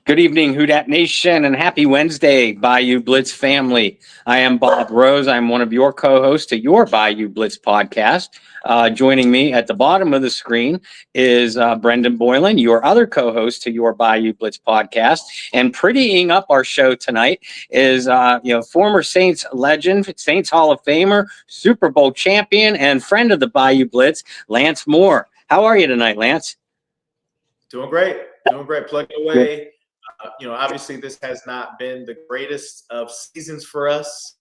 Good evening, Houdat Nation, and happy Wednesday, Bayou Blitz family. I am Bob Rose. I'm one of your co-hosts to your Bayou Blitz podcast. Joining me at the bottom of the screen is Brendan Boylan, your other co-host to your Bayou Blitz podcast. And prettying up our show tonight is former Saints legend, Saints Hall of Famer, Super Bowl champion, and friend of the Bayou Blitz, Lance Moore. How are you tonight, Lance? Doing great. Plugging away. Obviously this has not been the greatest of seasons for us.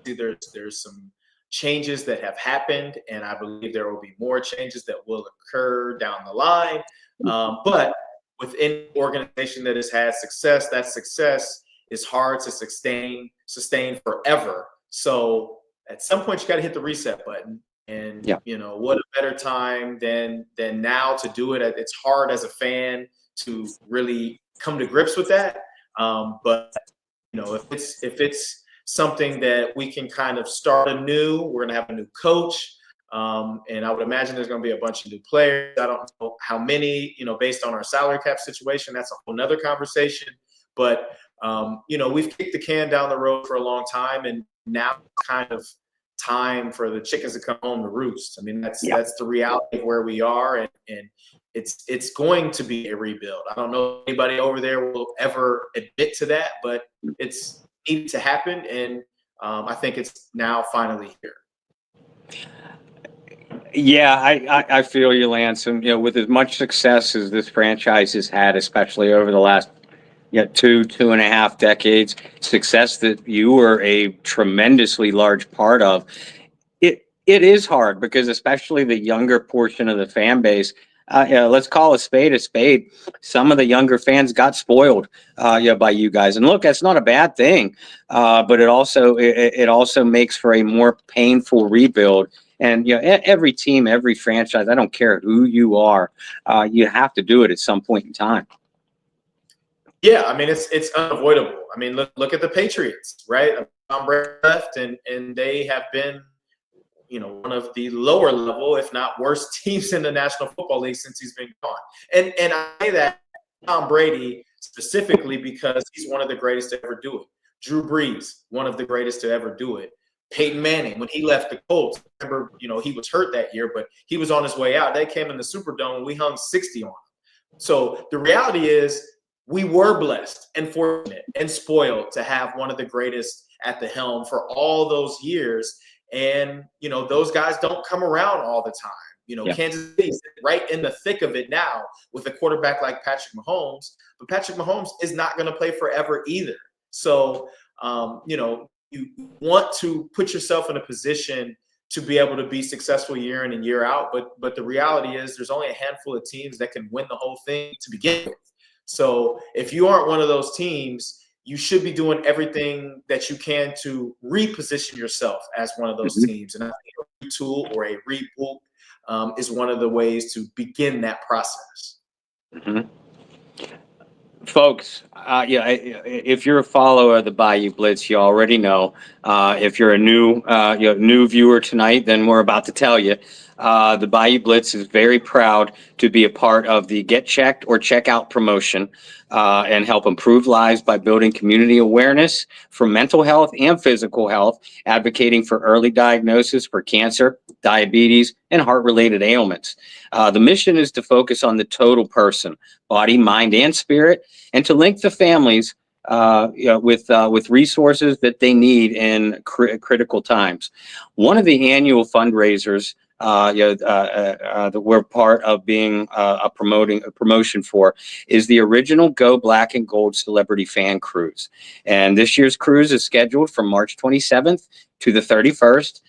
There's some changes that have happened, and I believe there will be more changes that will occur down the line. But within an organization that has had success, that success is hard to sustain forever. So at some point you got to hit the reset button. And what a better time than now to do it. It's hard as a fan to really come to grips with that. But if it's something that we can kind of start anew, we're gonna have a new coach. And I would imagine there's gonna be a bunch of new players. I don't know how many, based on our salary cap situation, that's a whole nother conversation. But we've kicked the can down the road for a long time, and now kind of time for the chickens to come home to roost. I mean, that's the reality of where we are, and it's going to be a rebuild. I don't know if anybody over there will ever admit to that, but it's needed to happen, and I think it's now finally here. Yeah, I feel you, Lance. And with as much success as this franchise has had, especially over the last 2.5 decades, success that you were a tremendously large part of, it is hard because especially the younger portion of the fan base, let's call a spade a spade. Some of the younger fans got spoiled by you guys, and look, that's not a bad thing, but it also makes for a more painful rebuild. And every team, every franchise, I don't care who you are, you have to do it at some point in time. Yeah, I mean, it's unavoidable. I mean, look at the Patriots, right? Tom Brady left, and they have been, one of the lower level, if not worst teams in the National Football League since he's been gone. And I say that Tom Brady specifically because he's one of the greatest to ever do it. Drew Brees, one of the greatest to ever do it. Peyton Manning, when he left the Colts, remember, he was hurt that year, but he was on his way out. They came in the Superdome, and we hung 60 on him. So the reality is, we were blessed and fortunate and spoiled to have one of the greatest at the helm for all those years. And, those guys don't come around all the time. Kansas City's right in the thick of it now with a quarterback like Patrick Mahomes. But Patrick Mahomes is not going to play forever either. So, you want to put yourself in a position to be able to be successful year in and year out. But the reality is there's only a handful of teams that can win the whole thing to begin with. So if you aren't one of those teams, you should be doing everything that you can to reposition yourself as one of those teams. And I think a retool or a reboot is one of the ways to begin that process. Mm-hmm. Folks, if you're a follower of the Bayou Blitz, you already know. If you're a new viewer tonight, then we're about to tell you. The Bayou Blitz is very proud to be a part of the Get Checked or Check Out promotion and help improve lives by building community awareness for mental health and physical health, advocating for early diagnosis for cancer, diabetes, and heart-related ailments. The mission is to focus on the total person, body, mind, and spirit, and to link the families with resources that they need in critical times. One of the annual fundraisers that we're part of being a promotion for is the original Go Black and Gold Celebrity Fan Cruise. And this year's cruise is scheduled from March 27th to the 31st.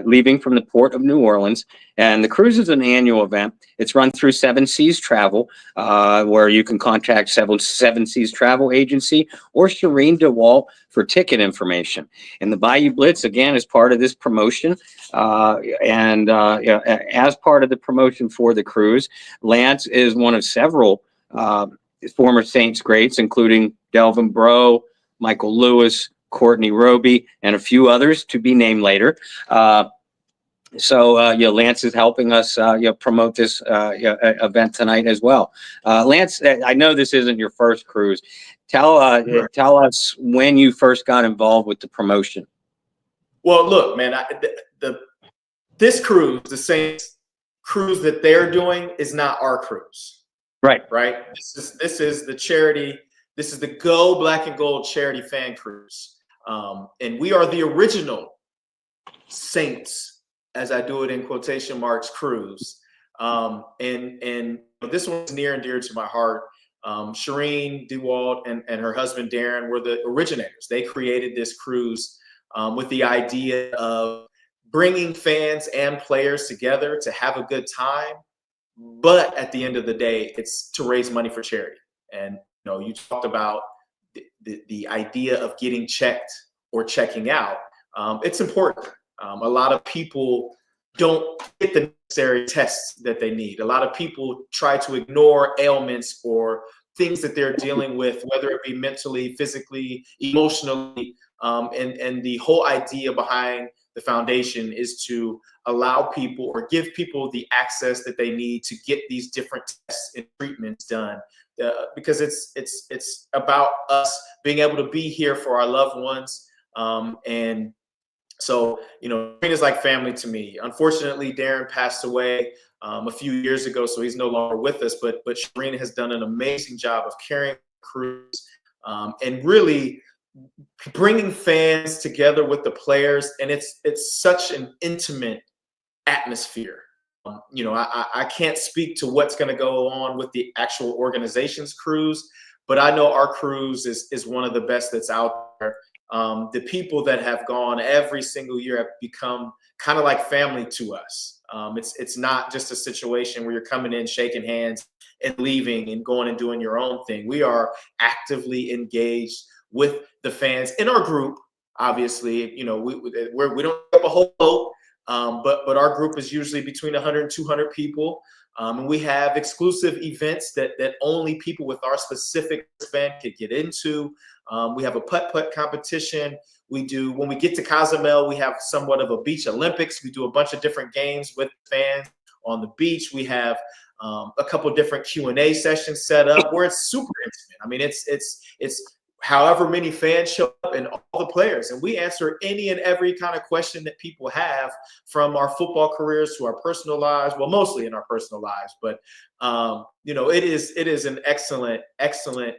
Leaving from the port of New Orleans. And the cruise is an annual event. It's run through Seven Seas Travel, where you can contact Seven Seas Travel Agency or Shireen DeWalt for ticket information. And the Bayou Blitz, again, is part of this promotion. As part of the promotion for the cruise, Lance is one of several former Saints greats, including Delvin Breaux, Michael Lewis, Courtney Roby, and a few others to be named later. So, Lance is helping us, promote this event tonight as well. Lance, I know this isn't your first cruise. Right. Tell us when you first got involved with the promotion. Well, look, man, this cruise, the Saints cruise that they're doing, is not our cruise. Right. Right. This is the charity. This is the Go Black and Gold charity fan cruise, and we are the original Saints, as I do it in quotation marks, cruise. And this one's near and dear to my heart. Shireen DeWalt and her husband Darren were the originators. They created this cruise with the idea of bringing fans and players together to have a good time. But at the end of the day, it's to raise money for charity. And you talked about the idea of getting checked or checking out. It's important. A lot of people don't get the necessary tests that they need. A lot of people try to ignore ailments or things that they're dealing with, whether it be mentally, physically, emotionally. And the whole idea behind the foundation is to allow people or give people the access that they need to get these different tests and treatments done. Because it's about us being able to be here for our loved ones. And so, Shireen is like family to me. Unfortunately, Darren passed away a few years ago, so he's no longer with us. But Shireen has done an amazing job of carrying the cruise and really bringing fans together with the players. And it's such an intimate atmosphere. I can't speak to what's going to go on with the actual organization's cruise, but I know our cruise is one of the best that's out there. The people that have gone every single year have become kind of like family to us. It's not just a situation where you're coming in, shaking hands, and leaving and going and doing your own thing. We are actively engaged with the fans in our group. Obviously, we don't have a whole boat, but our group is usually between 100 and 200 people. And we have exclusive events that only people with our specific band could get into. We have a putt-putt competition. When we get to Cozumel, we have somewhat of a beach Olympics. We do a bunch of different games with fans on the beach. We have a couple different Q&A sessions set up where it's super intimate. I mean, it's however many fans show up and all the players. And we answer any and every kind of question that people have, from our football careers to our personal lives. Well, mostly in our personal lives. But, it is an excellent, excellent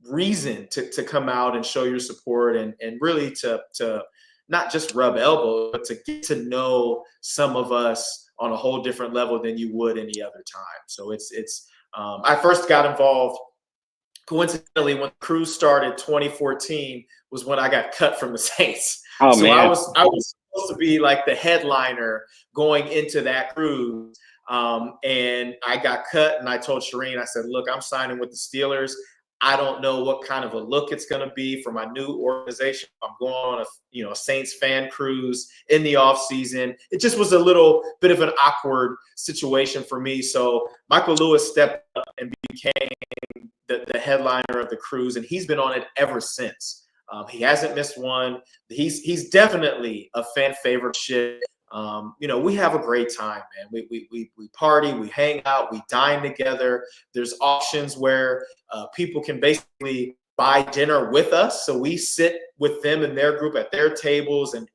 reason to come out and show your support and really to not just rub elbows, but to get to know some of us on a whole different level than you would any other time. So I first got involved coincidentally when the cruise started 2014 was when I got cut from the Saints. Oh, so man. I was supposed to be like the headliner going into that cruise. And I got cut, and I told Shireen, I said, look, I'm signing with the Steelers. I don't know what kind of a look it's going to be for my new organization. I'm going on a Saints fan cruise in the off season. It just was a little bit of an awkward situation for me. So Michael Lewis stepped up and became the headliner of the cruise, and he's been on it ever since. He hasn't missed one. He's definitely a fan favorite ship. We have a great time, man. We party, we hang out, we dine together. There's options where people can basically buy dinner with us. So we sit with them and their group at their tables and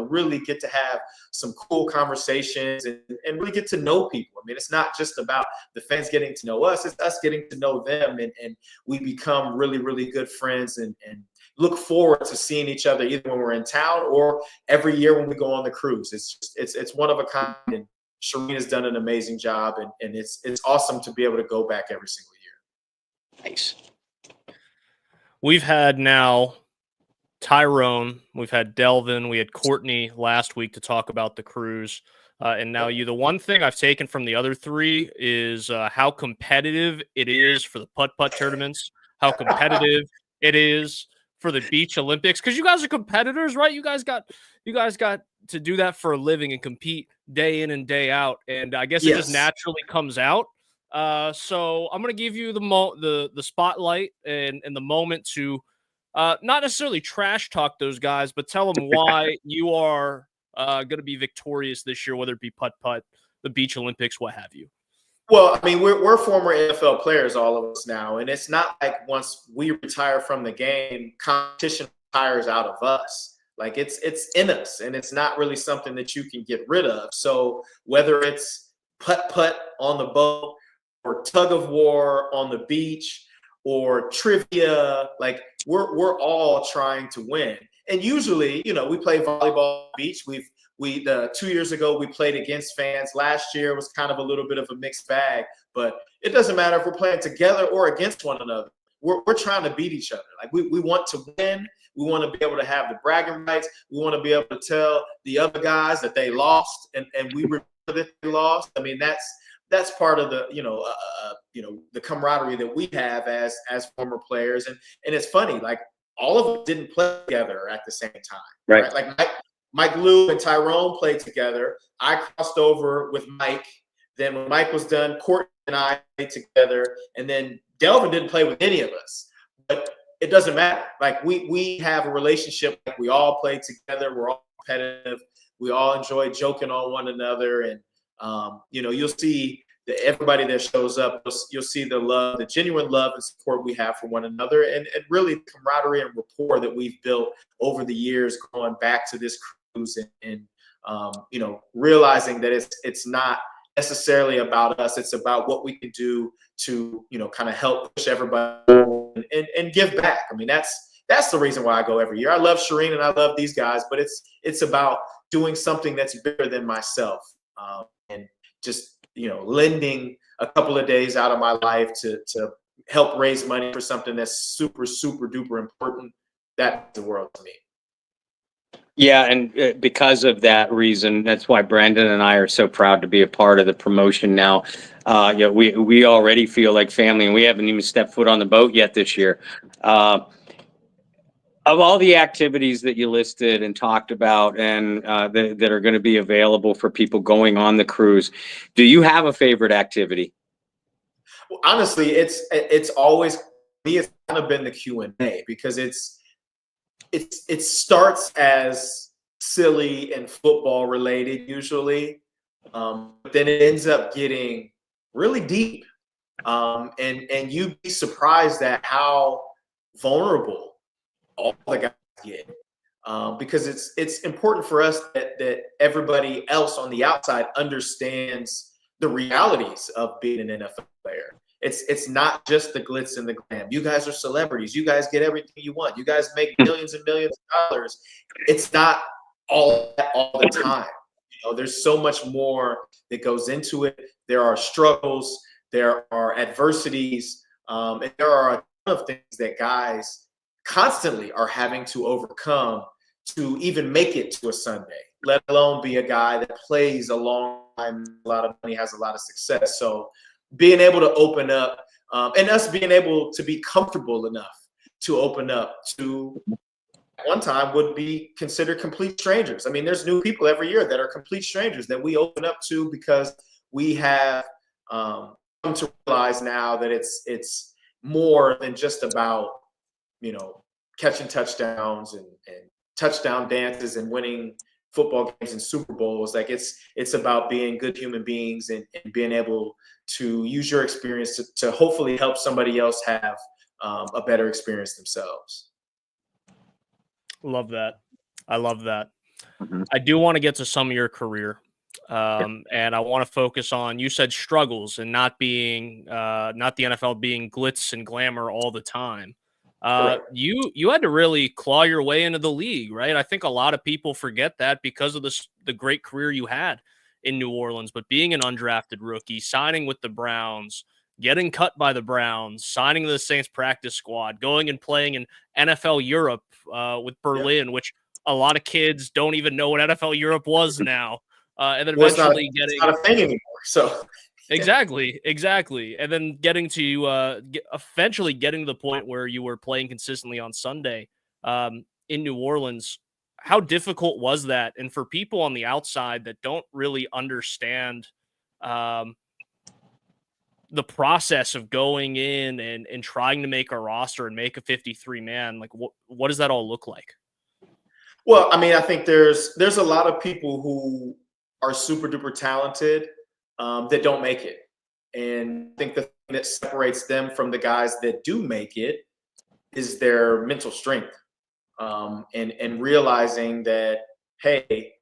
really get to have some cool conversations and really get to know people. I mean, it's not just about the fans getting to know us, it's us getting to know them. And we become really, really good friends and look forward to seeing each other either when we're in town or every year when we go on the cruise. It's one of a kind, and Shireen has done an amazing job, and it's awesome to be able to go back every single year. Nice. We've had now Tyrone, we've had Delvin, we had Courtney last week to talk about the cruise. And now you, the one thing I've taken from the other three is how competitive it is for the putt-putt tournaments, how competitive it is for the beach Olympics, because you guys are competitors, right? You guys got to do that for a living and compete day in and day out, and I guess it just naturally comes out. So I'm going to give you the spotlight and the moment to not necessarily trash talk those guys, but tell them why you are going to be victorious this year, whether it be putt-putt, the Beach Olympics, what have you? Well, I mean, we're former NFL players, all of us now, and it's not like once we retire from the game, competition retires out of us. Like it's in us, and it's not really something that you can get rid of. So whether it's putt-putt on the boat or tug of war on the beach or trivia, like we're all trying to win. And usually, we play volleyball on the beach. We 2 years ago we played against fans. Last year was kind of a little bit of a mixed bag, but it doesn't matter if we're playing together or against one another. We're trying to beat each other. Like we want to win. We want to be able to have the bragging rights. We want to be able to tell the other guys that they lost, and we remember that they lost. I mean, that's part of the the camaraderie that we have as former players. And it's funny, like all of us didn't play together at the same time, right? Like Mike Lou and Tyrone played together. I crossed over with Mike. Then when Mike was done, Courtney and I played together. And then Delvin didn't play with any of us. But it doesn't matter. Like we have a relationship. Like we all play together. We're all competitive. We all enjoy joking on one another. And, you'll see that everybody that shows up, you'll see the love, the genuine love and support we have for one another. And really the camaraderie and rapport that we've built over the years going back to this cruise and realizing that it's not necessarily about us. It's about what we can do to, kind of help push everybody and give back. I mean, that's the reason why I go every year. I love Shireen and I love these guys, but it's about doing something that's bigger than myself, and just, lending a couple of days out of my life to help raise money for something that's super, super duper important. That's the world to me. Yeah, and because of that reason, that's why Brandon and I are so proud to be a part of the promotion now. We already feel like family, and we haven't even stepped foot on the boat yet this year. Of all the activities that you listed and talked about, and that are going to be available for people going on the cruise, do you have a favorite activity? Well, honestly, it's always me. It's kind of been the Q&A because it starts as silly and football related usually, but then it ends up getting really deep, and you'd be surprised at how vulnerable all the guys get, because it's important for us that everybody else on the outside understands the realities of being an NFL player. It's not just the glitz and the glam. You guys are celebrities. You guys get everything you want. You guys make millions and millions of dollars. It's not all that all the time. There's so much more that goes into it. There are struggles. There are adversities. And there are a ton of things that guys constantly are having to overcome to even make it to a Sunday, let alone be a guy that plays a long time, a lot of money, has a lot of success. So being able to open up, and us being able to be comfortable enough to open up to, at one time, would be considered complete strangers. I mean, there's new people every year that are complete strangers that we open up to because we have come to realize now that it's more than just about catching touchdowns and touchdown dances and winning football games and Super Bowls. Like it's about being good human beings and being able to use your experience to hopefully help somebody else have a better experience themselves. Love that. I love that. Mhm. I do want to get to some of your career. And I want to focus on, you said struggles and not the NFL being glitz and glamour all the time. You had to really claw your way into the league, right? I think a lot of people forget that because of the great career you had in New Orleans, but being an undrafted rookie, signing with the Browns, getting cut by the Browns, signing the Saints practice squad, going and playing in NFL Europe with Berlin, which a lot of kids don't even know what NFL Europe was now. And then eventually it's not a thing anymore. So Exactly. And then getting to eventually getting to the point where you were playing consistently on Sunday in New Orleans. How difficult was that? And for people on the outside that don't really understand the process of going in and trying to make a roster and make a 53-man, like what does that all look like? Well, I mean, I think there's a lot of people who are super duper talented that don't make it, and I think the thing that separates them from the guys that do make it is their mental strength, and realizing that, hey,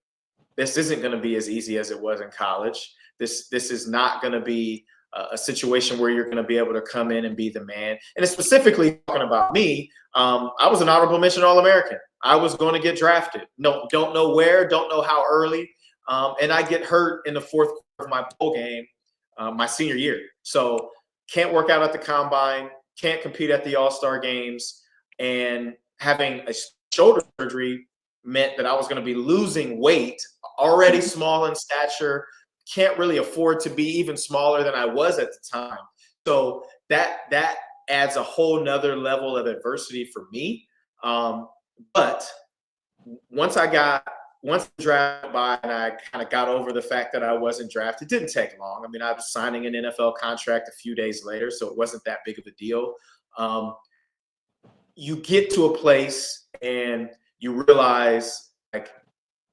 this isn't going to be as easy as it was in college. This is not going to be a situation where you're going to be able to come in and be the man. And it's specifically talking about me. I was an honorable mention All-American. I was going to get drafted. No, don't know where, don't know how early, and I get hurt in the fourth quarter of my bowl game, my senior year. So can't work out at the combine, can't compete at the All-Star games, and having a shoulder surgery meant that I was going to be losing weight, already small in stature, can't really afford to be even smaller than I was at the time. So that adds a whole nother level of adversity for me. But once the draft by and I kind of got over the fact that I wasn't drafted, it didn't take long. I mean, I was signing an NFL contract a few days later, so it wasn't that big of a deal. You get to a place and you realize, like,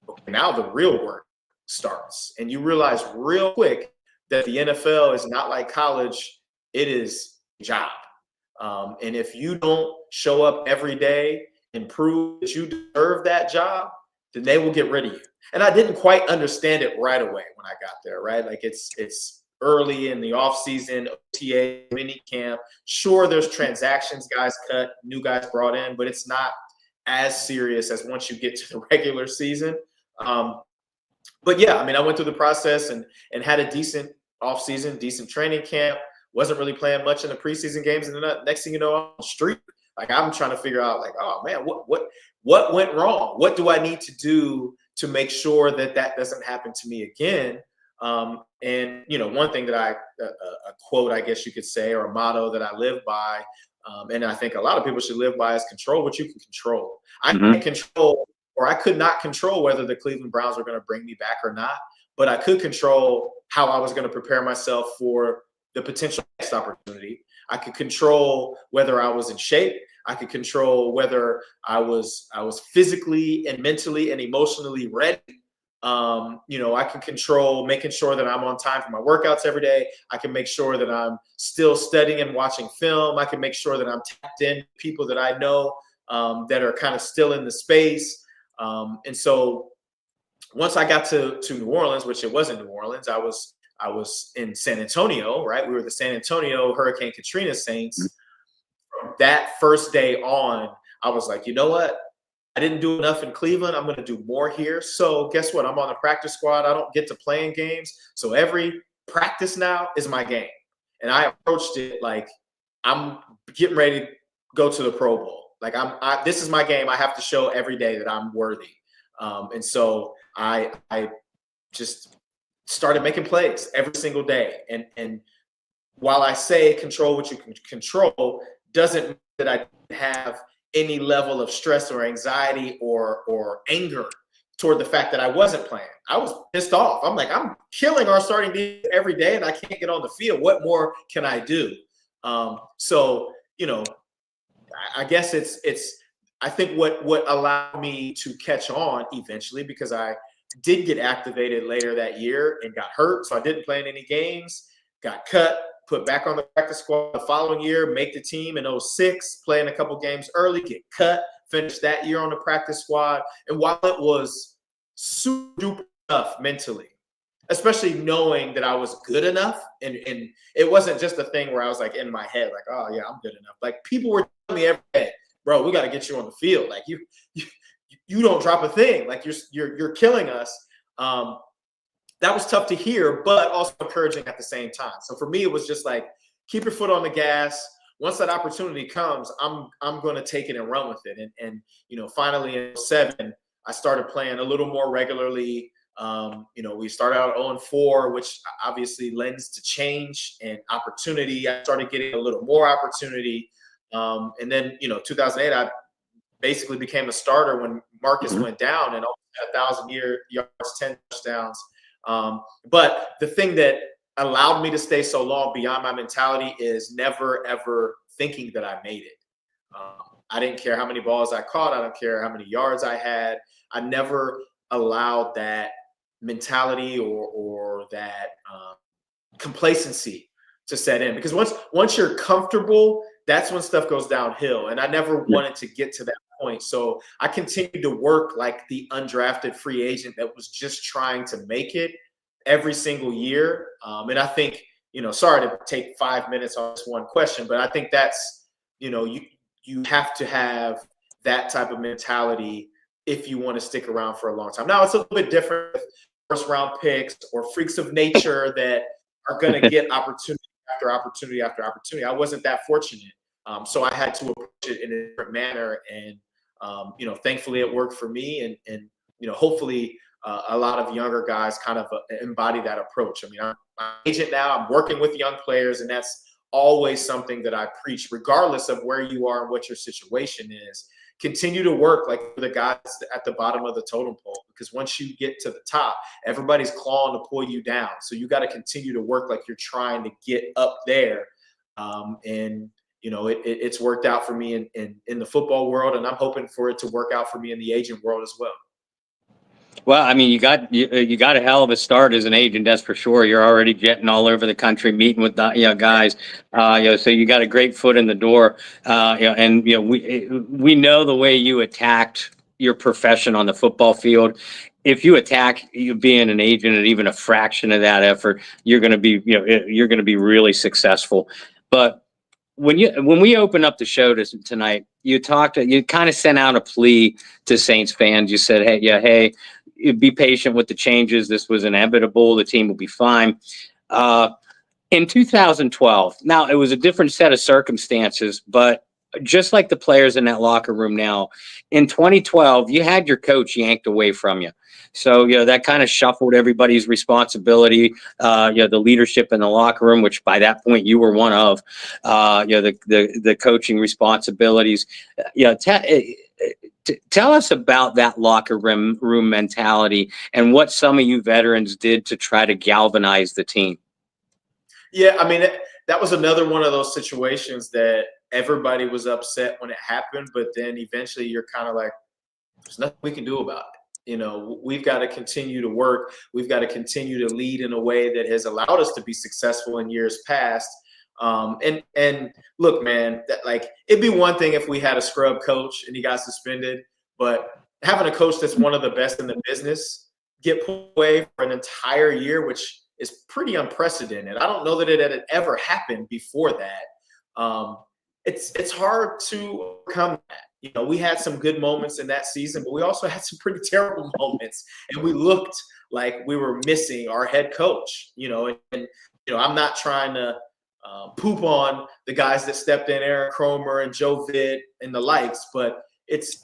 okay, now the real work starts. And you realize real quick that the NFL is not like college. It is a job. And if you don't show up every day and prove that you deserve that job, then they will get rid of you. And I didn't quite understand it right away when I got there, right? Like it's early in the offseason, OTA, mini camp. Sure, there's transactions, guys cut, new guys brought in, but it's not as serious as once you get to the regular season. But yeah, I mean, I went through the process and had a decent offseason, decent training camp. Wasn't really playing much in the preseason games, and then next thing you know, I'm on the street. Like, I'm trying to figure out, like, oh man, what went wrong? What do I need to do to make sure that doesn't happen to me again? And you know, one thing that a quote, I guess you could say, or a motto that I live by, and I think a lot of people should live by, is control what you can control. I can't control, or I could not control whether the Cleveland Browns were going to bring me back or not, but I could control how I was going to prepare myself for the potential next opportunity. I could control whether I was in shape. I could control whether I was physically and mentally and emotionally ready. You know, I can control making sure that I'm on time for my workouts every day. I can make sure that I'm still studying and watching film. I can make sure that I'm tapped in people that I know that are kind of still in the space. And so once I got to New Orleans, which it wasn't New Orleans, I was in San Antonio, right? We were the San Antonio Hurricane Katrina Saints. From that first day on, I was like, you know what? I didn't do enough in Cleveland. I'm going to do more here. So guess what? I'm on the practice squad. I don't get to play in games. So every practice now is my game. And I approached it like I'm getting ready to go to the Pro Bowl. Like this is my game. I have to show every day that I'm worthy. And so I just started making plays every single day. And while I say control what you can control, doesn't mean that I didn't have any level of stress or anxiety or anger toward the fact that I wasn't playing. I was pissed off. I'm like, I'm killing our starting defense every day and I can't get on the field. What more can I do? So, you know, I guess I think what allowed me to catch on eventually, because I did get activated later that year and got hurt. So I didn't play in any games, got cut, put back on the practice squad the following year, make the team in 2006, play in a couple games early, get cut, finish that year on the practice squad. And while it was super duper tough mentally, especially knowing that I was good enough, and it wasn't just a thing where I was like in my head, like, oh yeah, I'm good enough. Like, people were telling me every day, bro, we got to get you on the field. Like you don't drop a thing. Like you're killing us. That was tough to hear, but also encouraging at the same time. So for me, it was just like, keep your foot on the gas. Once that opportunity comes, I'm going to take it and run with it. And you know, finally in 2007, I started playing a little more regularly. You know, we started out 0-4, which obviously lends to change and opportunity. I started getting a little more opportunity. And then, you know, 2008, I basically became a starter when Marcus went down and almost had 1,000 yards, 10 touchdowns. But the thing that allowed me to stay so long beyond my mentality is never, ever thinking that I made it. I didn't care how many balls I caught. I don't care how many yards I had. I never allowed that mentality or that complacency to set in, because once you're comfortable, that's when stuff goes downhill. And I never wanted to get to that point. So I continued to work like the undrafted free agent that was just trying to make it every single year. And I think, sorry to take 5 minutes on this one question, but I think that's, you have to have that type of mentality if you want to stick around for a long time. Now, it's a little bit different with first round picks or freaks of nature that are going to get opportunity after opportunity after opportunity. I wasn't that fortunate. So I had to approach it in a different manner. And, thankfully it worked for me. And hopefully a lot of younger guys kind of embody that approach. I mean, I'm an agent now. I'm working with young players, and that's always something that I preach, regardless of where you are and what your situation is. Continue to work like the guys at the bottom of the totem pole, because once you get to the top, everybody's clawing to pull you down. So you got to continue to work like you're trying to get up there. It's worked out for me in the football world, and I'm hoping for it to work out for me in the agent world as well. Well, I mean, you got a hell of a start as an agent, that's for sure. You're already jetting all over the country, meeting with the guys. So you got a great foot in the door. We know the way you attacked your profession on the football field. If you attack you being an agent at even a fraction of that effort, you're going to be really successful. But when we open up the show tonight, you kind of sent out a plea to Saints fans. You said, hey, be patient with the changes. This was inevitable. The team will be fine. In 2012, now it was a different set of circumstances, but just like the players in that locker room now, in 2012, you had your coach yanked away from you. So, that kind of shuffled everybody's responsibility, the leadership in the locker room, which by that point you were one of, the coaching responsibilities. Tell us about that locker room mentality and what some of you veterans did to try to galvanize the team. Yeah, I mean, that was another one of those situations that everybody was upset when it happened, but then eventually you're kind of like, there's nothing we can do about it. We've got to continue to work. We've got to continue to lead in a way that has allowed us to be successful in years past. And look, man, it'd be one thing if we had a scrub coach and he got suspended, but having a coach that's one of the best in the business get pulled away for an entire year, which is pretty unprecedented. I don't know that it had ever happened before that. It's hard to overcome that. We had some good moments in that season, but we also had some pretty terrible moments, and we looked like we were missing our head coach. I'm not trying to poop on the guys that stepped in, Aaron Cromer and Joe Vitt and the likes, but it's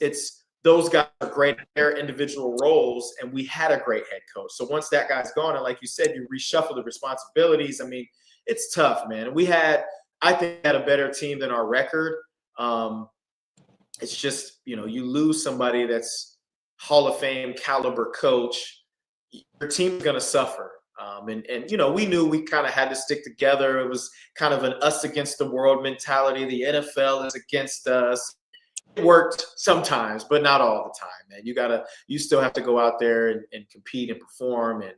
those guys are great at their individual roles, and we had a great head coach. So once that guy's gone, and like you said, you reshuffle the responsibilities. I mean, it's tough, man. I think we had a better team than our record. It's just, you lose somebody that's Hall of Fame caliber coach, your team's going to suffer. We knew we kind of had to stick together. It was kind of an us against the world mentality. The NFL is against us. It worked sometimes, but not all the time, man. You still have to go out there and compete and perform. And,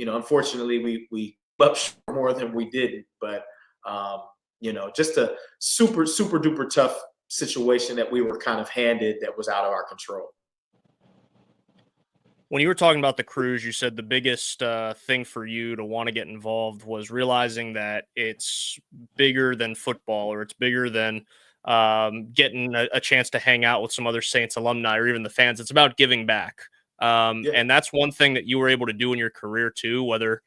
unfortunately we up more than we didn't, but, just a super, super duper tough situation that we were kind of handed that was out of our control. When you were talking about the Cruise, you said the biggest thing for you to want to get involved was realizing that it's bigger than football, or it's bigger than getting a chance to hang out with some other Saints alumni or even the fans. It's about giving back. And that's one thing that you were able to do in your career too, whether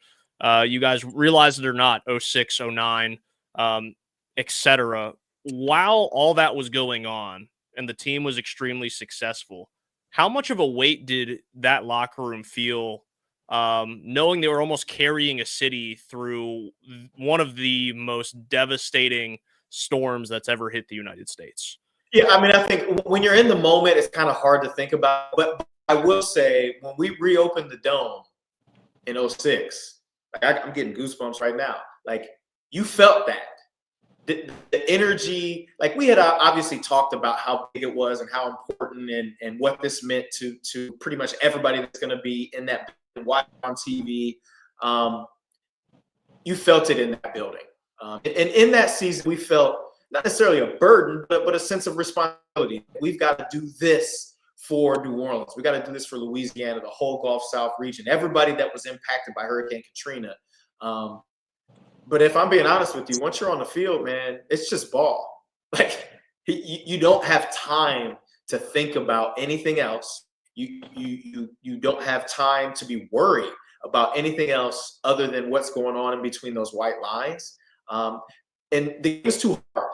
you guys realized it or not, 06, 09, etc. While all that was going on and the team was extremely successful, how much of a weight did that locker room feel, knowing they were almost carrying a city through one of the most devastating storms that's ever hit the United States? Yeah, I mean, I think when you're in the moment, it's kind of hard to think about. But I will say, when we reopened the Dome in 06, I'm getting goosebumps right now. You felt that. the energy, like we had obviously talked about how big it was and how important and what this meant to pretty much everybody that's going to be in that watch on TV. You felt it in that building. And in that season, we felt not necessarily a burden, but a sense of responsibility. We've got to do this for New Orleans. We got to do this for Louisiana, the whole Gulf South region, everybody that was impacted by Hurricane Katrina. But if I'm being honest with you, once you're on the field, man, it's just ball. Like you don't have time to think about anything else. You don't have time to be worried about anything else other than what's going on in between those white lines. And the game is too hard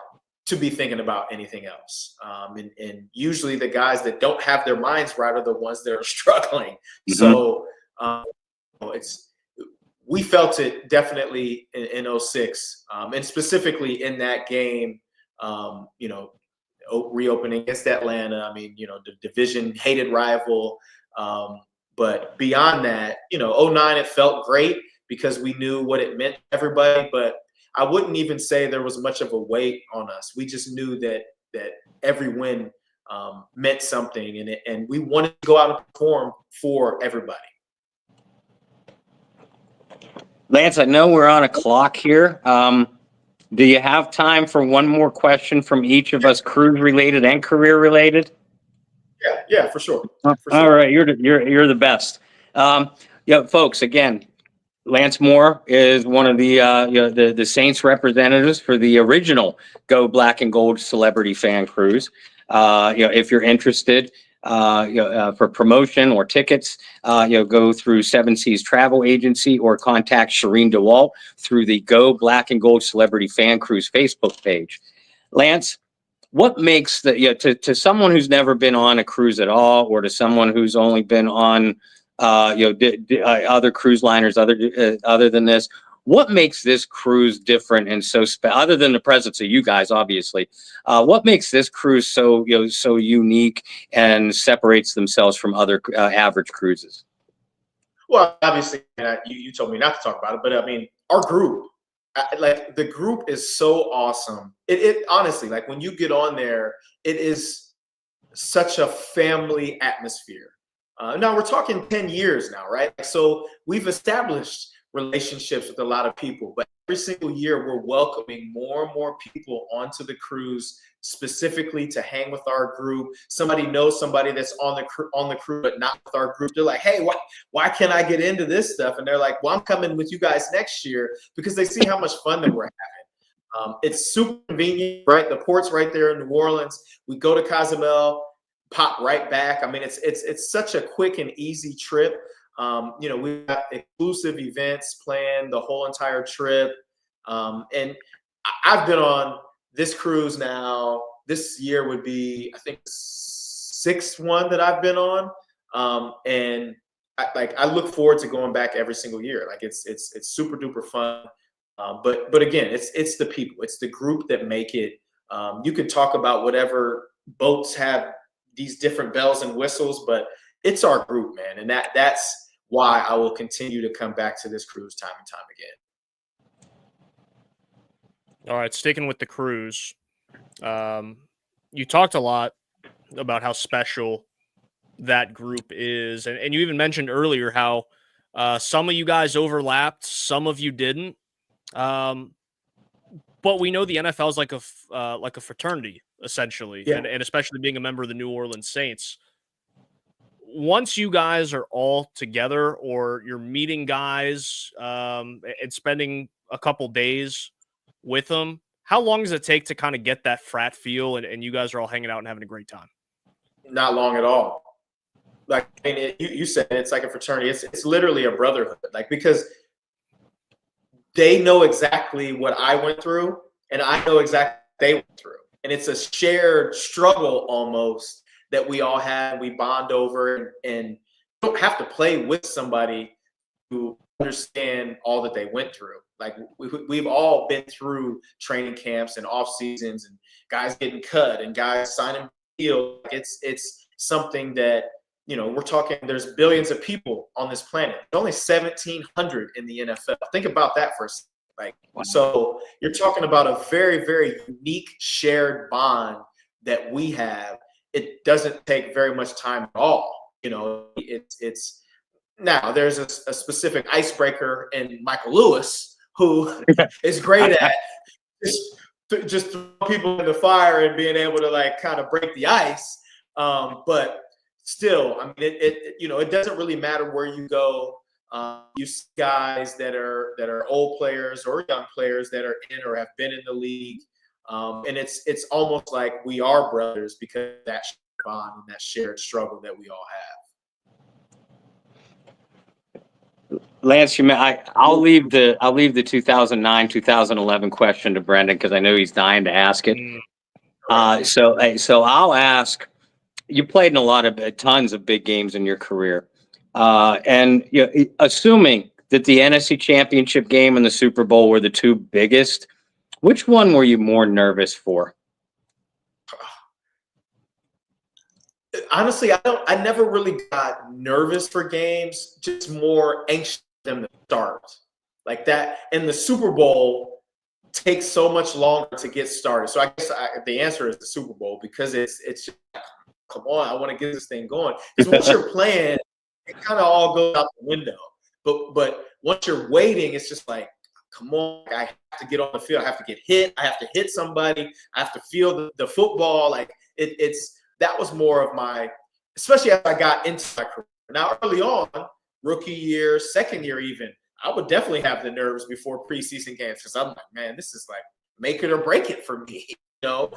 to be thinking about anything else. And usually the guys that don't have their minds right are the ones that are struggling. Mm-hmm. So we felt it definitely in 06, and specifically in that game, reopening against Atlanta. I mean, the division hated rival. But beyond that, 09, it felt great because we knew what it meant to everybody. But I wouldn't even say there was much of a weight on us. We just knew that every win meant something, and we wanted to go out and perform for everybody. Lance, I know we're on a clock here. Do you have time for one more question from each of us, cruise related and career related? Yeah, for sure. All right, you're the best. Folks, again, Lance Moore is one of the Saints representatives for the original Go Black and Gold Celebrity Fan Cruise. If you're interested for promotion or tickets, go through Seven Seas Travel Agency or contact Shireen DeWalt through the Go Black and Gold Celebrity Fan Cruise Facebook page. Lance, what makes to someone who's never been on a cruise at all, or to someone who's only been on other cruise liners other than this, what makes this cruise different and so other than the presence of you guys, obviously, what makes this cruise so unique and separates themselves from other average cruises? Well, obviously, you told me not to talk about it, but I mean, our group, like the group is so awesome. It honestly, like when you get on there, it is such a family atmosphere. Now we're talking 10 years now, right? So we've established relationships with a lot of people, but every single year we're welcoming more and more people onto the cruise specifically to hang with our group. Somebody knows somebody that's on the crew but not with our group. They're like, hey, why can't I get into this stuff? And they're like, well, I'm coming with you guys next year, because they see how much fun that we're having. It's super convenient, right? The port's right there in New Orleans. We go to Cozumel, pop right back. I mean, it's such a quick and easy trip. We've got exclusive events planned the whole entire trip. And I've been on this cruise now. This year would be, I think, the 6th one that I've been on. And I look forward to going back every single year. Like it's super duper fun. But again, it's the people, it's the group that make it. You could talk about whatever boats have these different bells and whistles, but it's our group, man. And that's why I will continue to come back to this cruise time and time again. All right, sticking with the cruise. You talked a lot about how special that group is. And you even mentioned earlier how some of you guys overlapped, some of you didn't. But we know the NFL is like a fraternity, essentially, yeah. and especially being a member of the New Orleans Saints. Once you guys are all together, or you're meeting guys and spending a couple days with them, how long does it take to kind of get that frat feel and you guys are all hanging out and having a great time? Not long at all. Like, I mean, you said it's like a fraternity. It's literally a brotherhood. Like, because they know exactly what I went through, and I know exactly what they went through. And it's a shared struggle almost that we all have. We bond over, and you don't have to play with somebody who understand all that they went through. Like we've all been through training camps and off seasons, and guys getting cut and guys signing deals. It's something that, we're talking, there's billions of people on this planet. There's only 1,700 in the NFL. Think about that for a second. Like, Wow. so you're talking about a very, very unique shared bond that we have. It doesn't take very much time at all. You know, it's now there's a specific icebreaker in Michael Lewis, who is great at just throw people in the fire and being able to like kind of break the ice. But still, I mean, it doesn't really matter where you go. You see guys that are old players or young players that are in or have been in the league, and it's almost like we are brothers because of that shared bond and that shared struggle that we all have. Lance, I'll leave the 2009, 2011 question to Brendan because I know he's dying to ask it. So I'll ask. You played in tons of big games in your career, and assuming that the NFC Championship game and the Super Bowl were the two biggest, which one were you more nervous for? Honestly, I never really got nervous for games, just more anxious for them to start. Like that, and the Super Bowl takes so much longer to get started. So I guess the answer is the Super Bowl because it's just, come on, I want to get this thing going. Because once you're playing, it kind of all goes out the window. But once you're waiting, it's just like, come on, I have to get on the field. I have to get hit. I have to hit somebody. I have to feel the football. Like that was more of my, especially as I got into my career. Now, early on, rookie year, second year even, I would definitely have the nerves before preseason games because I'm like, man, this is like make it or break it for me, you know?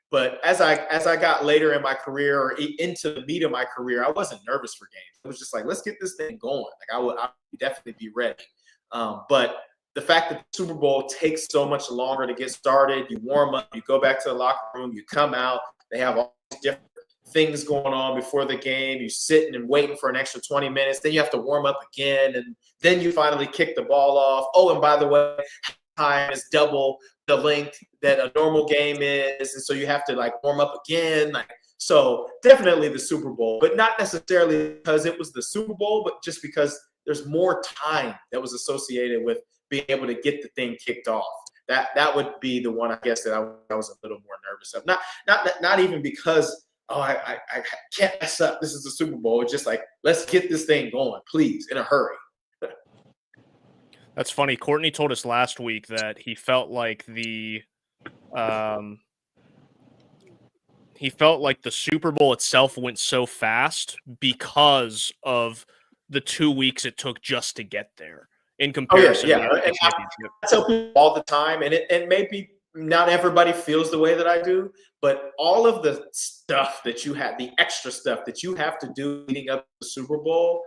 But as I got later in my career or into the meat of my career, I wasn't nervous for games. It was just like, let's get this thing going. Like I would definitely be ready. But the fact that the Super Bowl takes so much longer to get started, you warm up, you go back to the locker room, you come out, they have all these different things going on before the game. You're sitting and waiting for an extra 20 minutes. Then you have to warm up again. And then you finally kick the ball off. Oh, and by the way, time is double the length that a normal game is. And so you have to like warm up again. So definitely the Super Bowl, but not necessarily because it was the Super Bowl, but just because there's more time that was associated with being able to get the thing kicked off. That would be the one, I guess, that I was a little more nervous of. Not even because, I can't mess up. This is the Super Bowl. It's just like, let's get this thing going, please, in a hurry. That's funny. Courtney told us last week that he felt like the Super Bowl itself went so fast because of the 2 weeks it took just to get there in comparison to the and championship. I tell people all the time, and maybe not everybody feels the way that I do, but all of the stuff that you have, the extra stuff that you have to do leading up to the Super Bowl,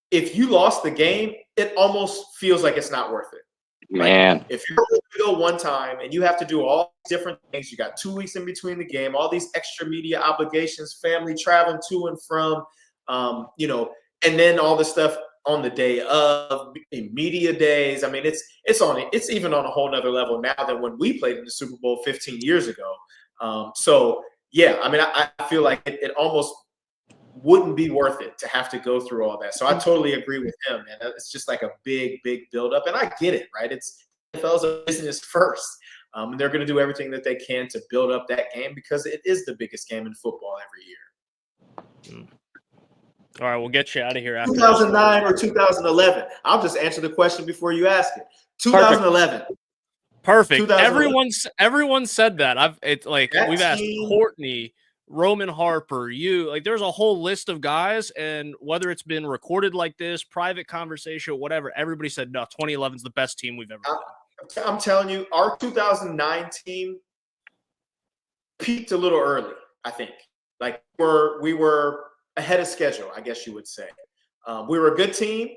if you lost the game, it almost feels like it's not worth it. Man. Like, if you're going to go one time and you have to do all these different things, you got 2 weeks in between the game, all these extra media obligations, family traveling to and from, and then all the stuff on the day of media days. I mean, it's even on a whole nother level now than when we played in the Super Bowl 15 years ago. So yeah, I mean, I feel like it almost wouldn't be worth it to have to go through all that. So I totally agree with him, man. It's just like a big buildup, and I get it, right? It's NFL's a business first, and they're going to do everything that they can to build up that game because it is the biggest game in football every year. All right, we'll get you out of here after 2009 or 2011. I'll just answer the question before you ask it. 2011. Perfect. Everyone said that. We've asked Courtney, Roman Harper, there's a whole list of guys, and whether it's been recorded like this, private conversation, whatever, everybody said no. 2011 is the best team we've ever had. I'm telling you, our 2009 team peaked a little early. I think we were ahead of schedule, I guess you would say. We were a good team.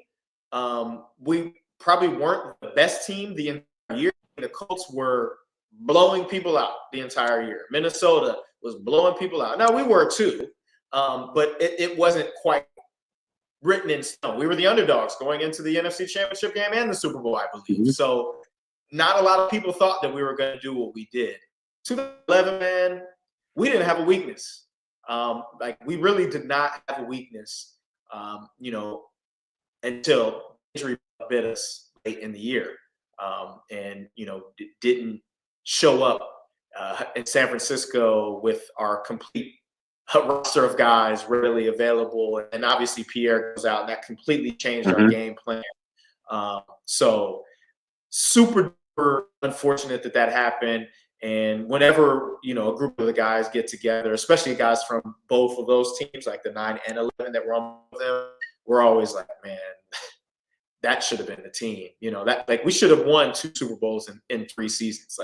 We probably weren't the best team the entire year. The Colts were blowing people out the entire year. Minnesota was blowing people out. Now, we were too, but it wasn't quite written in stone. We were the underdogs going into the NFC Championship game and the Super Bowl, I believe. Mm-hmm. So not a lot of people thought that we were going to do what we did. 2011, man, we didn't have a weakness. We really did not have a weakness, until injury bit us late in the year. and didn't show up in San Francisco with our complete roster of guys readily available. And obviously Pierre goes out, and that completely changed our game plan. So super unfortunate that happened. And whenever, a group of the guys get together, especially guys from both of those teams, like the 9 and 11 that were on them, we're always like, man, that should have been the team. That we should have won 2 Super Bowls in 3 seasons.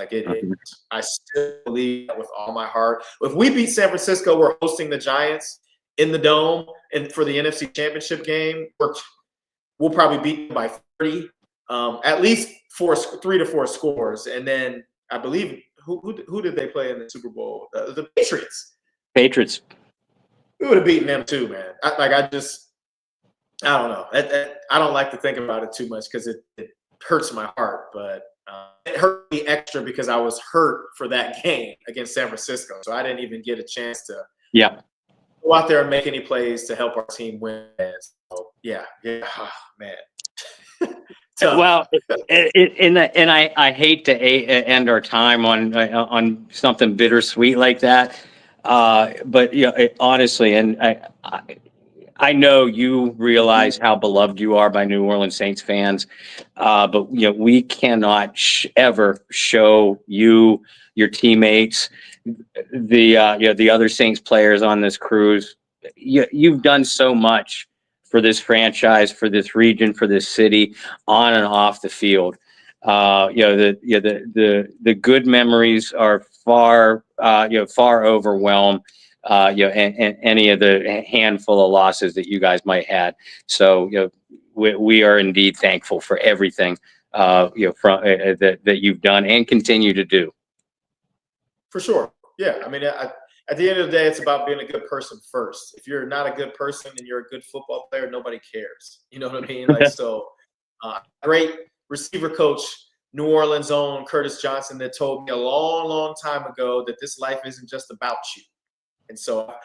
I still believe that with all my heart. If we beat San Francisco, we're hosting the Giants in the Dome, and for the NFC Championship game, we'll probably beat them by 30, at least 3 to 4 scores. And then I believe who did they play in the Super Bowl? The Patriots. Patriots. We would have beaten them too, man. I don't know. I don't like to think about it too much because it hurts my heart, but it hurt me extra because I was hurt for that game against San Francisco. So I didn't even get a chance to go out there and make any plays to help our team win. So, oh, man. Well, and I hate to end our time on something bittersweet like that, but honestly, and I know you realize how beloved you are by New Orleans Saints fans, but we cannot ever show you, your teammates, the other Saints players on this cruise. You've done so much for this franchise, for this region, for this city, on and off the field. The good memories are far overwhelm and any of the handful of losses that you guys might had. So we are indeed thankful for everything that you've done and continue to do. For sure, yeah. I mean, at the end of the day, it's about being a good person first. If you're not a good person and you're a good football player, nobody cares. You know what I mean? Great receiver coach, New Orleans' own Curtis Johnson, that told me a long, long time ago that this life isn't just about you. And so I've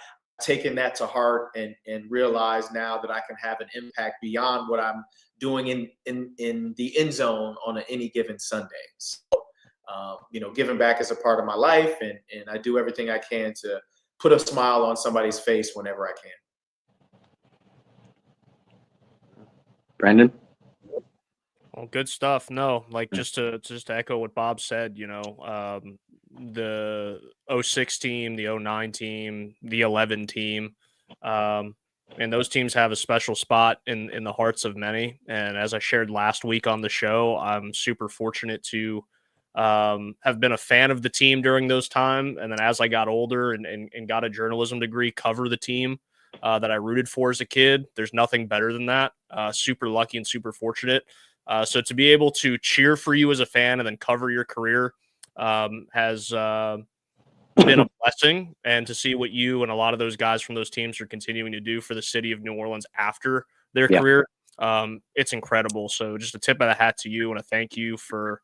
taken that to heart and realize now that I can have an impact beyond what I'm doing in the end zone on any given Sunday. So, giving back is a part of my life, and I do everything I can to put a smile on somebody's face whenever I can. Brendan? Well, good stuff. No, just to echo what Bob said, the 06 team, the 09 team, the 11 team, and those teams have a special spot in the hearts of many. And as I shared last week on the show, I'm super fortunate to have been a fan of the team during those times. And then as I got older and got a journalism degree, cover the team that I rooted for as a kid. There's nothing better than that. Super lucky and super fortunate. So to be able to cheer for you as a fan and then cover your career has been a blessing. And to see what you and a lot of those guys from those teams are continuing to do for the city of New Orleans after their career, it's incredible. So just a tip of the hat to you and a thank you for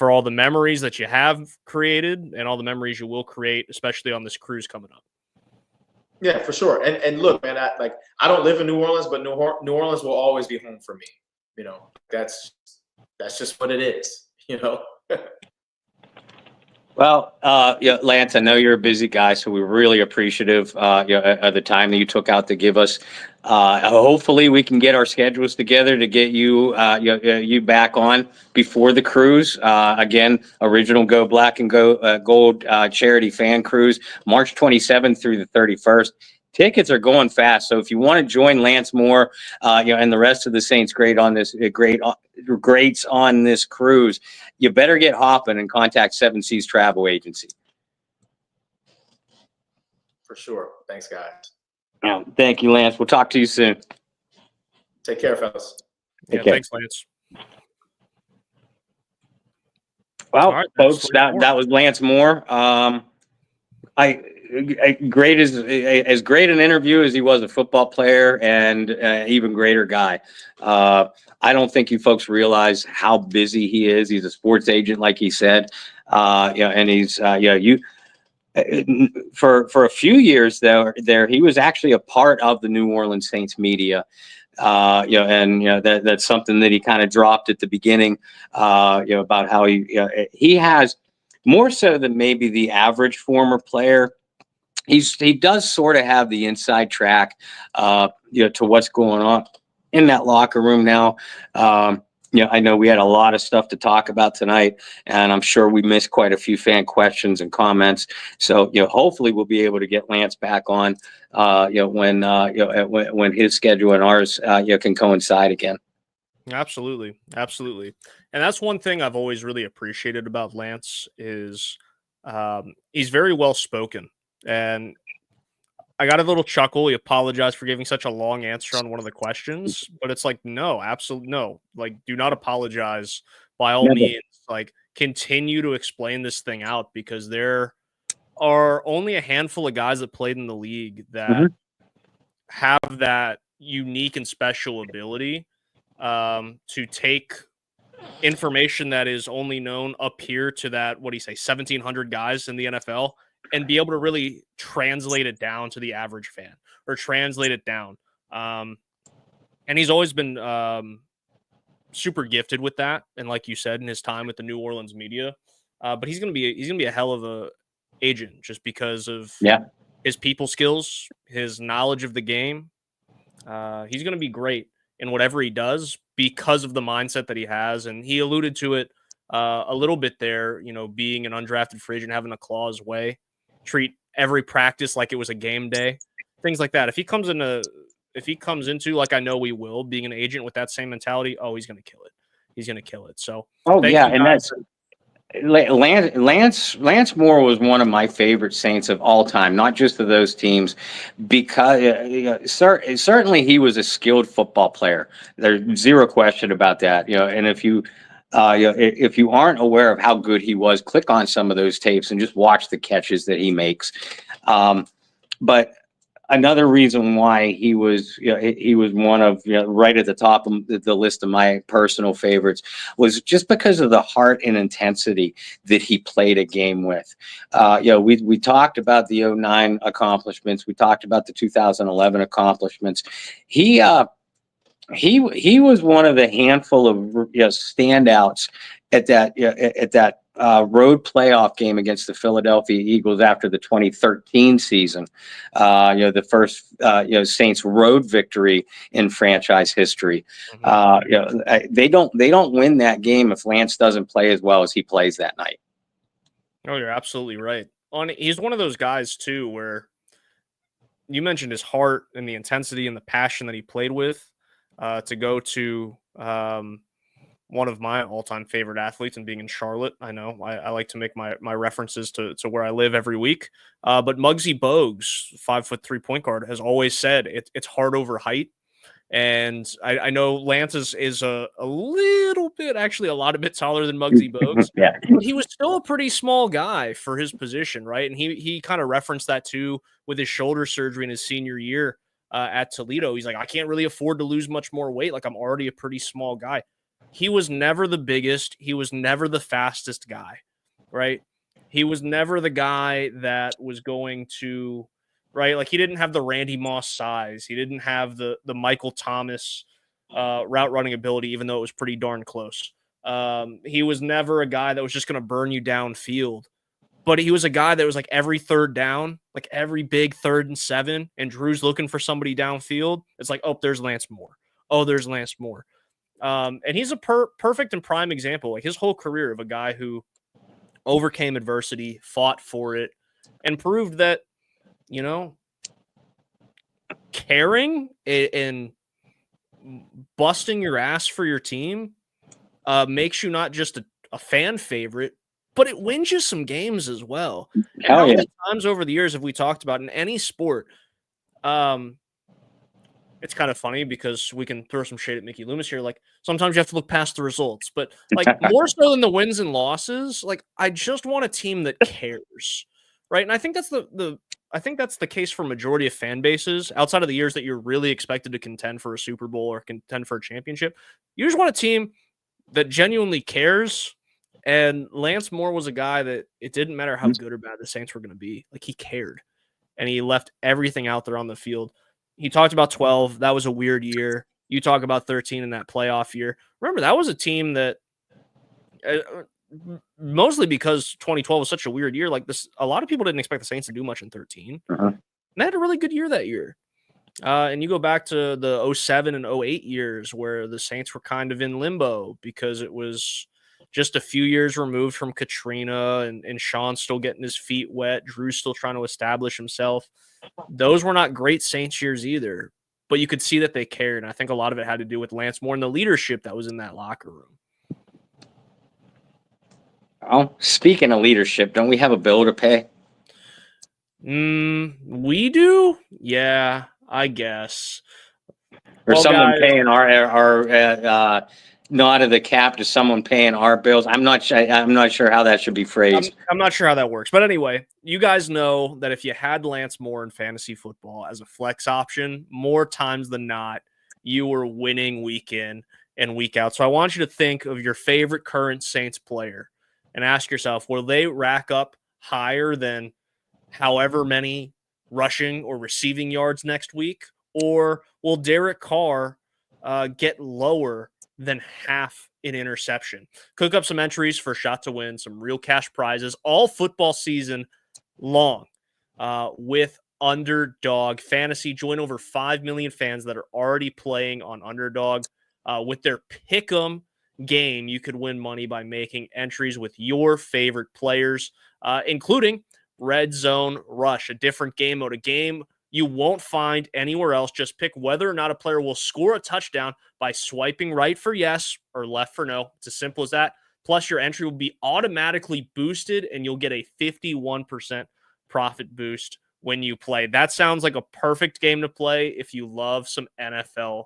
all the memories that you have created and all the memories you will create, especially on this cruise coming up. Yeah, for sure. And look, man, I don't live in New Orleans, but New Orleans will always be home for me. That's just what it is, Well, Lance, I know you're a busy guy, so we're really appreciative of the time that you took out to give us. Hopefully, we can get our schedules together to get you you back on before the cruise. Again, original Go Black and Go Gold charity fan cruise, March 27th through the 31st. Tickets are going fast, so if you want to join Lance Moore, and the rest of the Saints greats on this cruise, you better get hopping and contact Seven Seas Travel Agency. For sure. Thanks, guys. Thank you, Lance. We'll talk to you soon. Take care, fellas. Yeah, thanks, Lance. Well, right, folks, that was Lance Moore. Great as great an interview as he was a football player, and even greater guy. I don't think you folks realize how busy he is. He's a sports agent, like he said, and he's for a few years there he was actually a part of the New Orleans Saints media. That's something that he kind of dropped at the beginning, about how he has more so than maybe the average former player. He does sort of have the inside track, to what's going on in that locker room now. I know we had a lot of stuff to talk about tonight, and I'm sure we missed quite a few fan questions and comments. So, hopefully we'll be able to get Lance back on, when his schedule and ours, can coincide again. Absolutely. Absolutely. And that's one thing I've always really appreciated about Lance is he's very well spoken. And I got a little chuckle. He apologized for giving such a long answer on one of the questions, but it's like, no, absolutely no. Like, do not apologize by all Never. means. Like, continue to explain this thing out because there are only a handful of guys that played in the league that have that unique and special ability to take information that is only known up here to that, what do you say, 1,700 guys in the NFL and be able to really translate it down to the average fan or translate it down. And he's always been super gifted with that. And like you said, in his time with the New Orleans media, but he's going to be a hell of a agent just because of his people skills, his knowledge of the game. He's going to be great in whatever he does because of the mindset that he has. And he alluded to it a little bit there, being an undrafted free agent, having a clause way, treat every practice like it was a game day, things like that. If he comes into, like I know we will, being an agent with that same mentality, he's going to kill it. He's going to kill it. So, and that's Lance Moore was one of my favorite Saints of all time, not just of those teams, because certainly he was a skilled football player. There's zero question about that. And if you aren't aware of how good he was, click on some of those tapes and just watch the catches that he makes. But another reason why he was one of, right at the top of the list of my personal favorites was just because of the heart and intensity that he played a game with. We talked about the 2009 accomplishments. We talked about the 2011 accomplishments. He was one of the handful of standouts at that road playoff game against the Philadelphia Eagles after the 2013 season. The first Saints road victory in franchise history. They don't win that game if Lance doesn't play as well as he plays that night. Oh, you're absolutely right. He's one of those guys too, where you mentioned his heart and the intensity and the passion that he played with. To go to one of my all-time favorite athletes and being in Charlotte. I know I like to make my references to where I live every week. But Muggsy Bogues, 5'3" point guard, has always said it's hard over height. And I know Lance is a little bit, actually a lot of bit taller than Muggsy Bogues. But he was still a pretty small guy for his position, right? And he kind of referenced that too with his shoulder surgery in his senior year. At Toledo, he's like, I can't really afford to lose much more weight. Like, I'm already a pretty small guy. He was never the biggest. He was never the fastest guy, right? He was never the guy that was going to, right? Like, he didn't have the Randy Moss size. He didn't have the Michael Thomas route running ability, even though it was pretty darn close. He was never a guy that was just going to burn you downfield. But he was a guy that was like every third down, like every big 3rd and 7, and Drew's looking for somebody downfield. It's like, there's Lance Moore. There's Lance Moore. And he's a perfect and prime example, like his whole career, of a guy who overcame adversity, fought for it, and proved that, caring and busting your ass for your team makes you not just a fan favorite, but it wins you some games as well. How many times over the years have we talked about in any sport? It's kind of funny because we can throw some shade at Mickey Loomis here. Like, sometimes you have to look past the results, but like more so than the wins and losses, like I just want a team that cares, right? And I think that's the case for majority of fan bases outside of the years that you're really expected to contend for a Super Bowl or contend for a championship. You just want a team that genuinely cares. And Lance Moore was a guy that it didn't matter how good or bad the Saints were going to be. Like, he cared, and he left everything out there on the field. He talked about 12. That was a weird year. You talk about 13 in that playoff year. Remember, that was a team that mostly because 2012 was such a weird year. Like this, a lot of people didn't expect the Saints to do much in 13. And they had a really good year that year. And you go back to the 07 and 08 years where the Saints were kind of in limbo because it was just a few years removed from Katrina and Sean still getting his feet wet. Drew's still trying to establish himself. Those were not great Saints years either, but you could see that they cared. And I think a lot of it had to do with Lance Moore and the leadership that was in that locker room. Oh, speaking of leadership, don't we have a bill to pay? We do? Yeah, I guess. Or Well, someone guys, paying our not of the cap to someone paying our bills. I'm not sure how that should be phrased. I'm not sure how that works. But anyway, you guys know that if you had Lance Moore in fantasy football as a flex option, more times than not, you were winning week in and week out. So I want you to think of your favorite current Saints player and ask yourself, will they rack up higher than however many rushing or receiving yards next week? Or will Derek Carr get lower than half in interception? Cook up some entries for shot to win, some real cash prizes all football season long with Underdog Fantasy. Join over 5 million fans that are already playing on Underdog. With their Pick'em game, you could win money by making entries with your favorite players, including Red Zone Rush, a different game mode, a game you won't find anywhere else. Just pick whether or not a player will score a touchdown by swiping right for yes or left for no. It's as simple as that. Plus, your entry will be automatically boosted, and you'll get a 51% profit boost when you play. That sounds like a perfect game to play if you love some NFL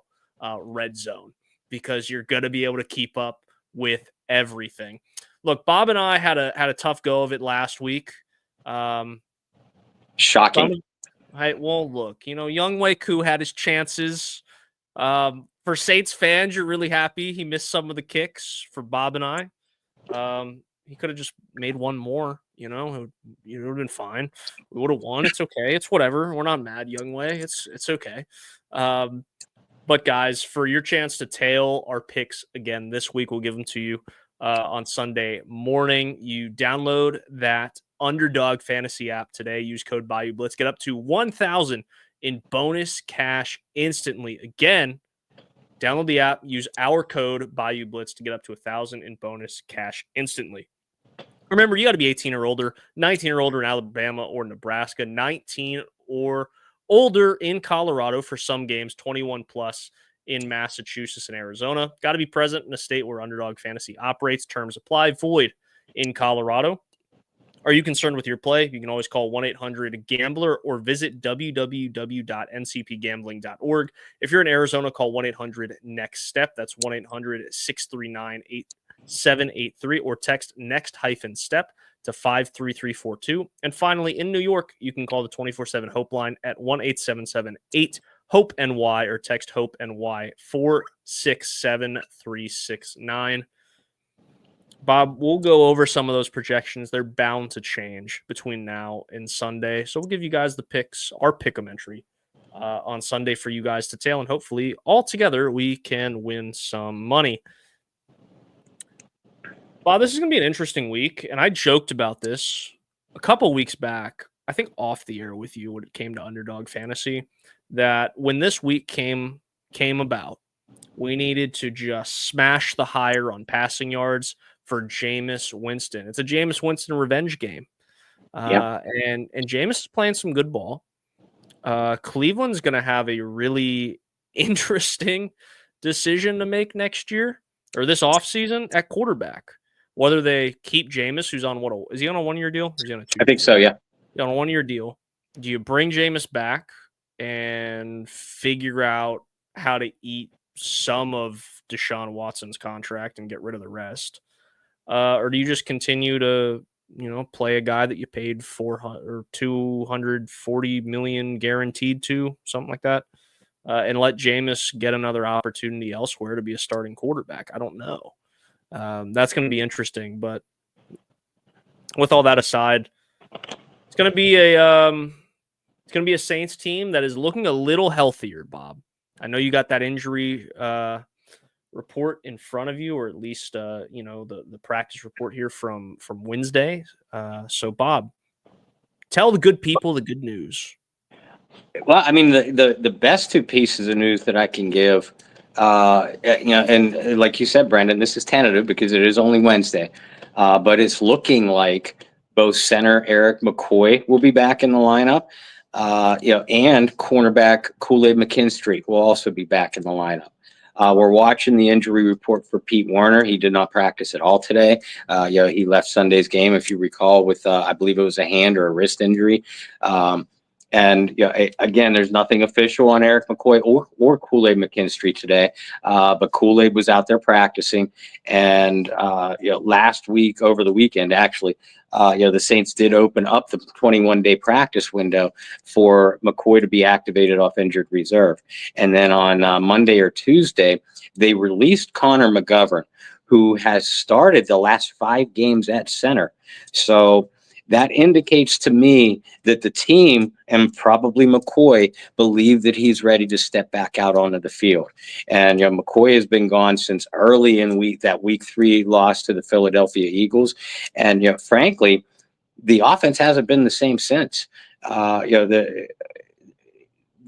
red zone, because you're going to be able to keep up with everything. Look, Bob and I had a tough go of it last week. Shocking. Well, look, Young Wei Koo had his chances. For Saints fans, you're really happy he missed some of the kicks. For Bob and I, he could have just made one more. It would have been fine. We would have won. It's okay. It's whatever. We're not mad, Young Wei. It's okay. But guys, for your chance to tail our picks again this week, we'll give them to you on Sunday morning. You download that Underdog Fantasy app today. Use code Bayou Blitz. Get up to 1,000 in bonus cash instantly. Again, download the app. Use our code Bayou Blitz to get up to 1,000 in bonus cash instantly. Remember, you got to be 18 or older, 19 or older in Alabama or Nebraska, 19 or older in Colorado for some games, 21 plus in Massachusetts and Arizona. Got to be present in a state where Underdog Fantasy operates. Terms apply. Void in Colorado. Are you concerned with your play? You can always call 1-800-GAMBLER or visit www.ncpgambling.org. If you're in Arizona, call 1-800-NEXT-STEP. That's 1-800-639-8783 or text NEXT-STEP to 53342. And finally, in New York, you can call the 24/7 Hope line at 1-877-8-HOPE-NY or text HOPE-NY 467-369. Bob, we'll go over some of those projections. They're bound to change between now and Sunday. So we'll give you guys the picks, our pick'em entry on Sunday for you guys to tail. And hopefully all together we can win some money. Bob, this is going to be an interesting week. And I joked about this a couple weeks back, I think off the air with you when it came to Underdog Fantasy, that when this week came about, we needed to just smash the higher on passing yards for Jameis Winston. It's a Jameis Winston revenge game. And Jameis is playing some good ball. Cleveland's going to have a really interesting decision to make next year or this offseason at quarterback. Whether they keep Jameis, who's on is he on a 1-year deal? Or is he on a 2-year? I think so, yeah. He's on a 1-year deal. Do you bring Jameis back and figure out how to eat some of Deshaun Watson's contract and get rid of the rest? Or do you just continue to, play a guy that you paid $400 or $240 million guaranteed to, something like that, and let Jameis get another opportunity elsewhere to be a starting quarterback? I don't know. That's going to be interesting. But with all that aside, it's going to be a Saints team that is looking a little healthier, Bob. I know you got that injury report in front of you, or at least the practice report here from Wednesday. So Bob, tell the good people the good news. Well, I mean, the best two pieces of news that I can give, and like you said, Brendan, this is tentative because it is only Wednesday, but it's looking like both center Eric McCoy will be back in the lineup, and cornerback Kool-Aid McKinstry will also be back in the lineup. We're watching the injury report for Pete Werner. He did not practice at all today. He left Sunday's game, if you recall, with I believe it was a hand or a wrist injury. And again, there's nothing official on Eric McCoy or Kool-Aid McKinstry today, but Kool-Aid was out there practicing. And last week, over the weekend, actually, the Saints did open up the 21-day practice window for McCoy to be activated off injured reserve. And then on Monday or Tuesday, they released Connor McGovern, who has started the last 5 games at center. So that indicates to me that the team and probably McCoy believe that he's ready to step back out onto the field. And McCoy has been gone since early in week 3 loss to the Philadelphia Eagles. And frankly, the offense hasn't been the same since.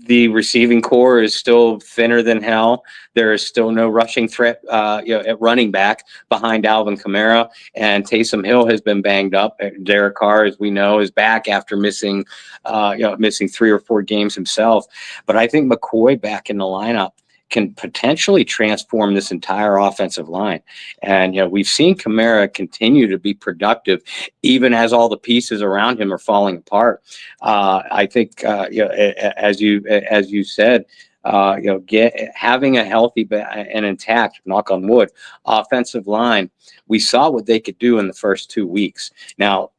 The receiving core is still thinner than hell. There is still no rushing threat, at running back behind Alvin Kamara, and Taysom Hill has been banged up. Derek Carr, as we know, is back after missing 3 or 4 games himself. But I think McCoy back in the lineup can potentially transform this entire offensive line. And we've seen Kamara continue to be productive even as all the pieces around him are falling apart. I think as you said, having a healthy and intact, knock on wood, offensive line, we saw what they could do in the first 2 weeks. Now,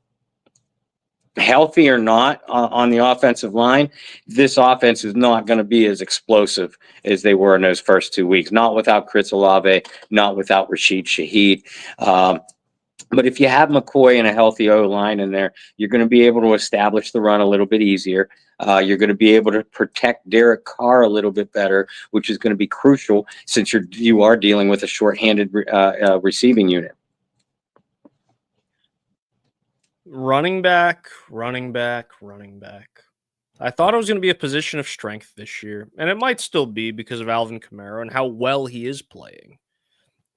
healthy or not on the offensive line, this offense is not going to be as explosive as they were in those first 2 weeks. Not without Chris Olave, not without Rashid Shaheed. But if you have McCoy and a healthy O-line in there, you're going to be able to establish the run a little bit easier. You're going to be able to protect Derek Carr a little bit better, which is going to be crucial since you are dealing with a shorthanded receiving unit. Running back. I thought it was going to be a position of strength this year, and it might still be because of Alvin Kamara and how well he is playing.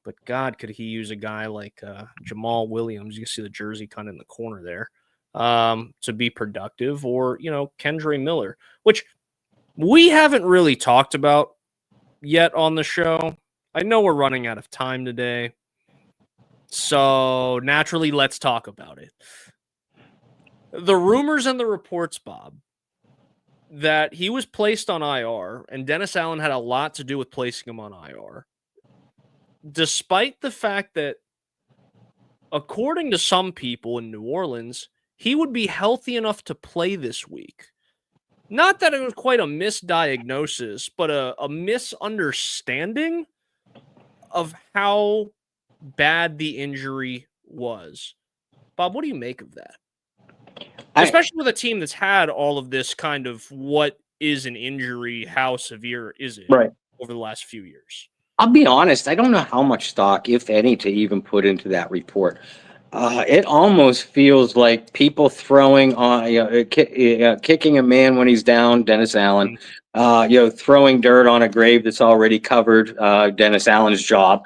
But God, could he use a guy like Jamal Williams? You can see the jersey kind of in the corner there, to be productive, or Kendre Miller, which we haven't really talked about yet on the show. I know we're running out of time today, so naturally, let's talk about it. The rumors and the reports, Bob, that he was placed on IR, and Dennis Allen had a lot to do with placing him on IR, despite the fact that, according to some people in New Orleans, he would be healthy enough to play this week. Not that it was quite a misdiagnosis, but a misunderstanding of how bad the injury was. Bob, what do you make of that? Especially with a team that's had all of this kind of what is an injury, how severe is it, right, over the last few years. I'll be honest, I don't know how much stock, if any, to even put into that report. It almost feels like people throwing on, kicking a man when he's down, Dennis Allen, throwing dirt on a grave that's already covered, Dennis Allen's job.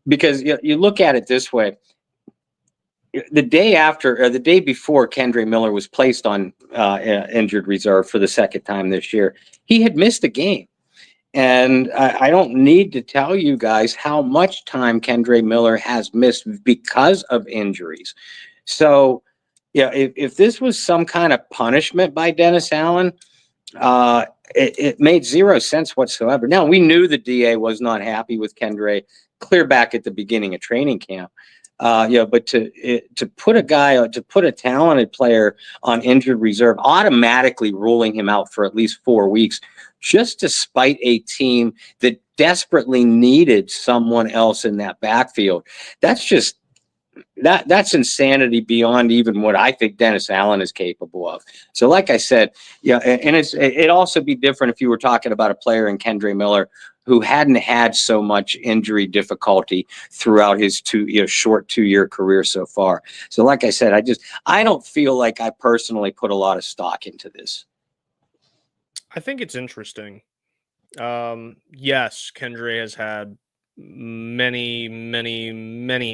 Because you look at it this way. The day before Kendre Miller was placed on injured reserve for the second time this year, he had missed a game. And I don't need to tell you guys how much time Kendre Miller has missed because of injuries. So, if this was some kind of punishment by Dennis Allen, it made zero sense whatsoever. Now, we knew the DA was not happy with Kendre clear back at the beginning of training camp. But to put a talented player on injured reserve, automatically ruling him out for at least 4 weeks, just to spite a team that desperately needed someone else in that backfield. That's just that's insanity beyond even what I think Dennis Allen is capable of. So, like I said, and it'd also be different if you were talking about a player in Kendre Miller who hadn't had so much injury difficulty throughout his short 2-year career so far. So, like I said, I don't feel like I personally put a lot of stock into this. I think it's interesting. Yes, Kendre has had many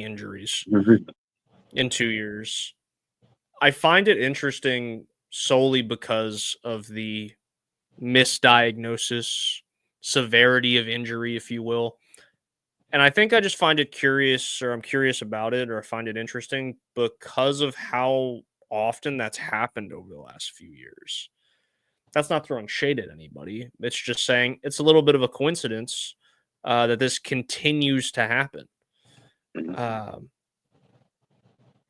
injuries in 2 years. I find it interesting solely because of the misdiagnosis, severity of injury, if you will. And I think I just find it curious, or I'm curious about it, or I find it interesting because of how often that's happened over the last few years. That's not throwing shade at anybody. It's just saying it's a little bit of a coincidence that this continues to happen.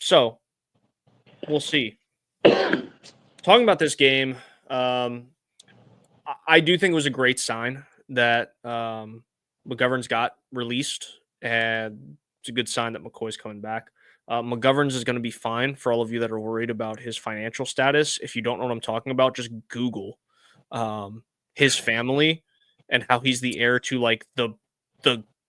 So we'll see. Talking about this game, I do think it was a great sign that McGovern's got released, and it's a good sign that McCoy's coming back. McGovern's is going to be fine. For all of you that are worried about his financial status, if you don't know what I'm talking about, just Google his family and how he's the heir to like the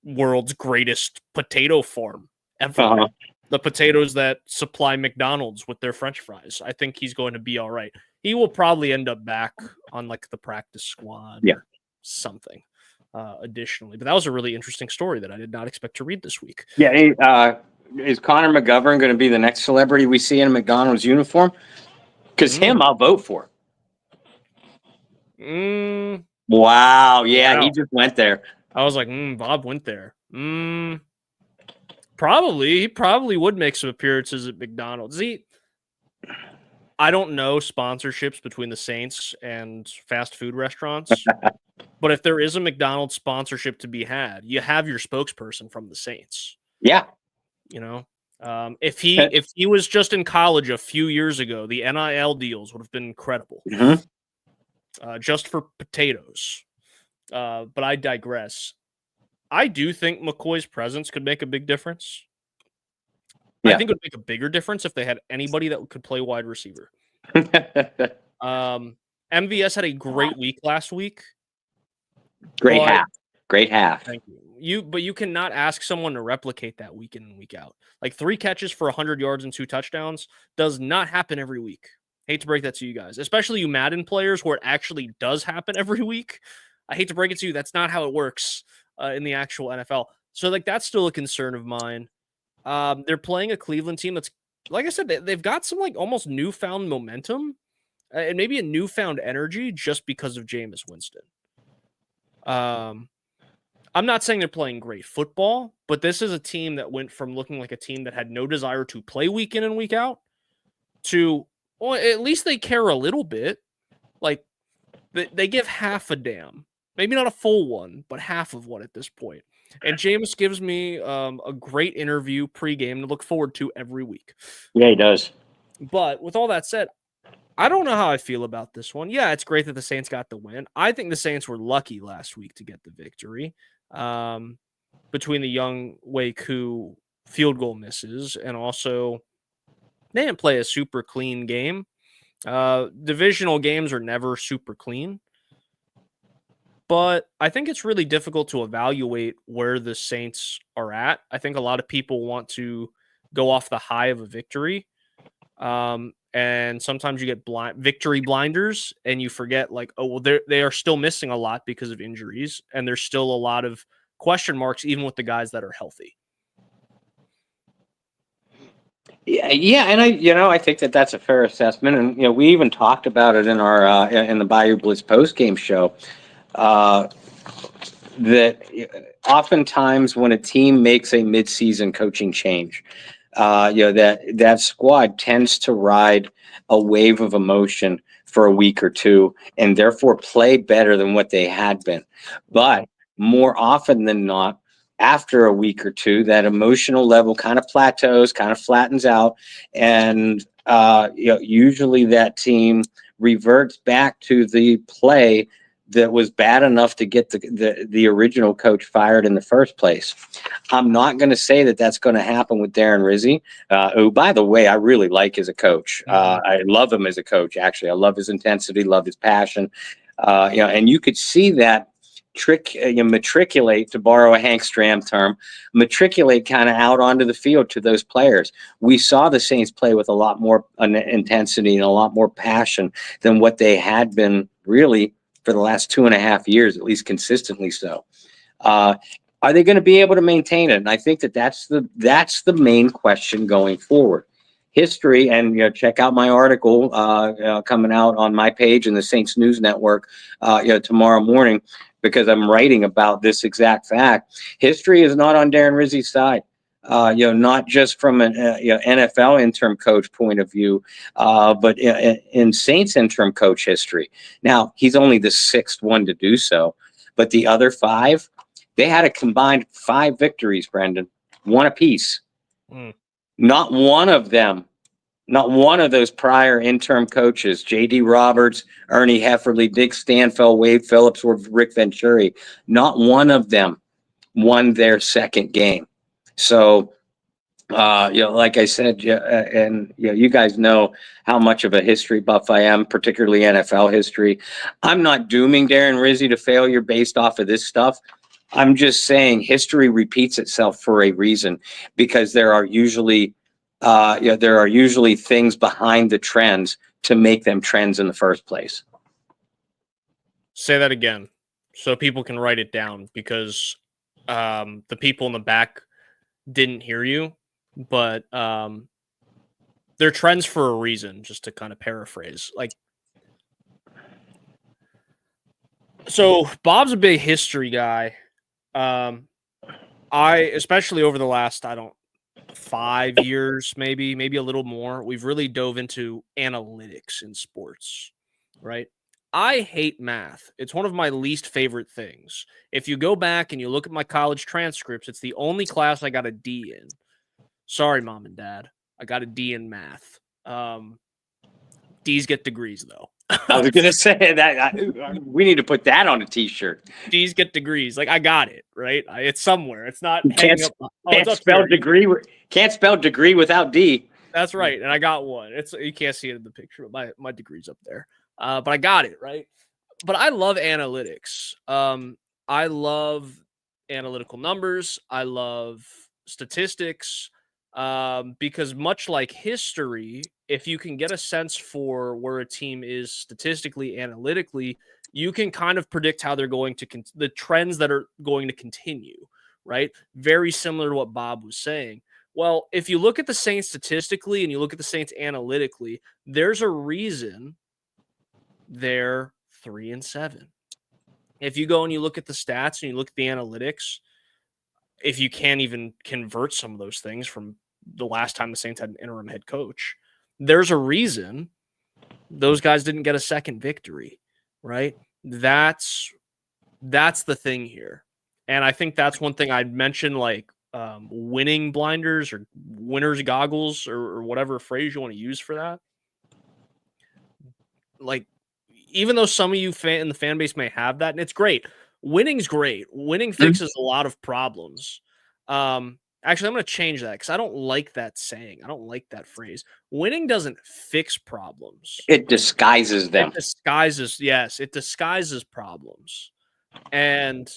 world's greatest potato farm ever. The potatoes that supply McDonald's with their French fries. I think he's going to be all right. He will probably end up back on like the practice squad. Yeah. Something additionally. But that was a really interesting story that I did not expect to read this week. Yeah. Is Connor McGovern going to be the next celebrity we see in a McDonald's uniform? Because him, I'll vote for. Wow. Yeah, he just went there. I was like, Bob went there. Probably. He probably would make some appearances at McDonald's. I don't know sponsorships between the Saints and fast food restaurants. But if there is a McDonald's sponsorship to be had, you have your spokesperson from the Saints. Yeah. You know, if he was just in college a few years ago, the NIL deals would have been incredible. Just for potatoes. But I digress. I do think McCoy's presence could make a big difference. Yeah. I think it would make a bigger difference if they had anybody that could play wide receiver. MVS had a great week last week. Great half. Thank you. But you cannot ask someone to replicate that week in and week out. Like 3 catches for 100 yards and 2 touchdowns does not happen every week. Hate to break that to you guys, especially you Madden players where it actually does happen every week. I hate to break it to you. That's not how it works in the actual NFL. So like that's still a concern of mine. They're playing a Cleveland team that's, like I said, they've got some like almost newfound momentum and maybe a newfound energy just because of Jameis Winston. I'm not saying they're playing great football, but this is a team that went from looking like a team that had no desire to play week in and week out to, well, at least they care a little bit. Like they give half a damn, maybe not a full one, but half of one at this point. And Jameis gives me a great interview pregame to look forward to every week. Yeah, he does. But with all that said, I don't know how I feel about this one. Yeah, it's great that the Saints got the win. I think the Saints were lucky last week to get the victory. Between the Young Wei Koo field goal misses and also they didn't play a super clean game. Divisional games are never super clean. But I think it's really difficult to evaluate where the Saints are at. I think a lot of people want to go off the high of a victory. And sometimes you get victory blinders and you forget like, oh, well, they are still missing a lot because of injuries. And there's still a lot of question marks, even with the guys that are healthy. Yeah. And I think that's a fair assessment. And, we even talked about it in our, in the Bayou Blitz post-game show, that oftentimes when a team makes a midseason coaching change, that squad tends to ride a wave of emotion for a week or two and therefore play better than what they had been. But more often than not, after a week or two, that emotional level kind of plateaus, kind of flattens out. And, usually that team reverts back to the play that was bad enough to get the original coach fired in the first place. I'm not going to say that that's going to happen with Darren Rizzi, who, by the way, I really like as a coach. I love him as a coach, actually. I love his intensity, love his passion. And you could see that matriculate, to borrow a Hank Stram term, matriculate kind of out onto the field to those players. We saw the Saints play with a lot more intensity and a lot more passion than what they had been really for the last 2.5 years, at least consistently so. Are they going to be able to maintain it? And I think that's the main question going forward. History, and check out my article coming out on my page in the Saints News Network tomorrow morning, because I'm writing about this exact fact. History is not on Darren Rizzi's side. Not just from an NFL interim coach point of view, but in Saints interim coach history. Now, he's only the 6th one to do so, but the other 5, they had a combined 5 victories, Brendan, 1 apiece. Not one of them, not one of those prior interim coaches, J.D. Roberts, Ernie Hefferly, Dick Stanfel, Wade Phillips, or Rick Venturi, not one of them won their second game. So, like I said, you guys know how much of a history buff I am, particularly NFL history. I'm not dooming Darren Rizzi to failure based off of this stuff. I'm just saying history repeats itself for a reason, because there are usually things behind the trends to make them trends in the first place. Say that again so people can write it down, because the people in the back didn't hear you, but they're trends for a reason, just to kind of paraphrase. So Bob's a big history guy. Especially over the last, 5 years, maybe a little more, we've really dove into analytics in sports, right? I hate math. It's one of my least favorite things. If you go back and you look at my college transcripts, it's the only class I got a D in. Sorry, Mom and Dad. I got a D in math. D's get degrees, though. I was going to say that we need to put that on a T-shirt. D's get degrees. I got it, right? It's somewhere. It's not Can't spell degree. Can't spell degree without D. That's right, and I got one. You can't see it in the picture, but my degree's up there. But I got it, right? But I love analytics. I love analytical numbers. I love statistics, because much like history, if you can get a sense for where a team is statistically, analytically, you can kind of predict how they're going to the trends that are going to continue, right? Very similar to what Bob was saying. Well, if you look at the Saints statistically and you look at the Saints analytically, there's a reason they're 3-7. If you go and you look at the stats and you look at the analytics, if you can't even convert some of those things from the last time the Saints had an interim head coach, there's a reason those guys didn't get a second victory, right? That's the thing here. And I think that's one thing I'd mention, winning blinders or winner's goggles or whatever phrase you want to use for that. Even though some of you in the fan base may have that, and it's great. Winning's great. Winning fixes a lot of problems. Actually, I'm going to change that because I don't like that saying. I don't like that phrase. Winning doesn't fix problems. It disguises them. It disguises problems. And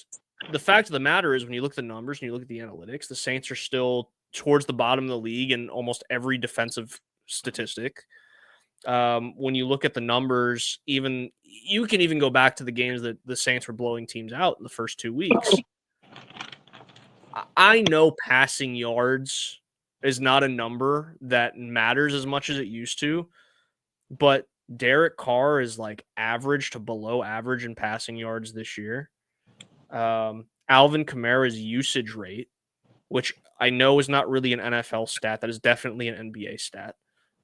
the fact of the matter is, when you look at the numbers and you look at the analytics, the Saints are still towards the bottom of the league in almost every defensive statistic. When you look at the numbers, you can even go back to the games that the Saints were blowing teams out in the first 2 weeks. I know passing yards is not a number that matters as much as it used to, but Derek Carr is average to below average in passing yards this year. Alvin Kamara's usage rate, which I know is not really an NFL stat, that is definitely an NBA stat,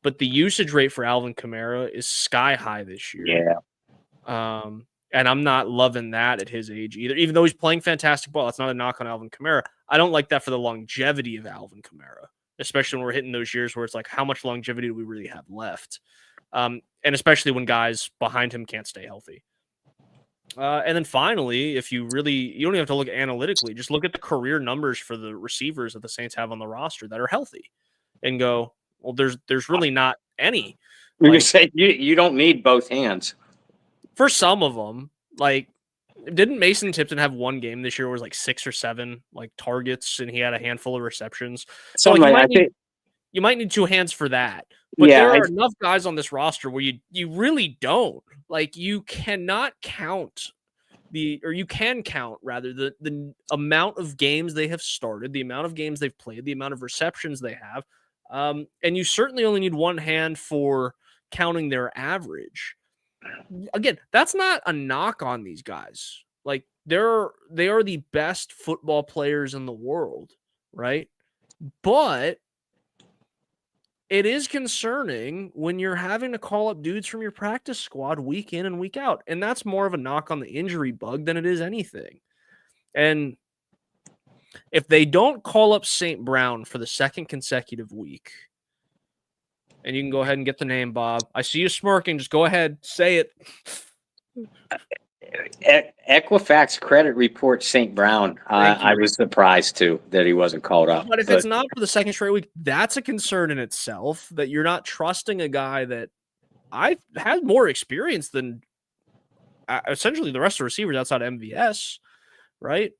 but the usage rate for Alvin Kamara is sky high this year. Yeah. And I'm not loving that at his age either. Even though he's playing fantastic ball, that's not a knock on Alvin Kamara. I don't like that for the longevity of Alvin Kamara, especially when we're hitting those years where it's how much longevity do we really have left? And especially when guys behind him can't stay healthy. And then finally, if you don't even have to look analytically, just look at the career numbers for the receivers that the Saints have on the roster that are healthy and go, well, there's really not any. You say you don't need both hands. For some of them, like, didn't Mason Tipton have one game this year where it was like 6 or 7 like targets and he had a handful of receptions? So like, you might need 2 hands for that. But there are enough guys on this roster where you really don't. Like, you cannot count you can count rather the amount of games they have started, the amount of games they've played, the amount of receptions they have. And you certainly only need one hand for counting their average. Again, that's not a knock on these guys. Like, they are the best football players in the world, right? But it is concerning when you're having to call up dudes from your practice squad week in and week out. And that's more of a knock on the injury bug than it is anything. And if they don't call up St. Brown for the 2nd consecutive week, and you can go ahead and get the name, Bob. I see you smirking. Just go ahead. Say it. Equifax credit report St. Brown. I was surprised, too, that he wasn't called up. But if it's not for the 2nd straight week, that's a concern in itself, that you're not trusting a guy that I've had more experience than essentially the rest of the receivers outside of MVS, right?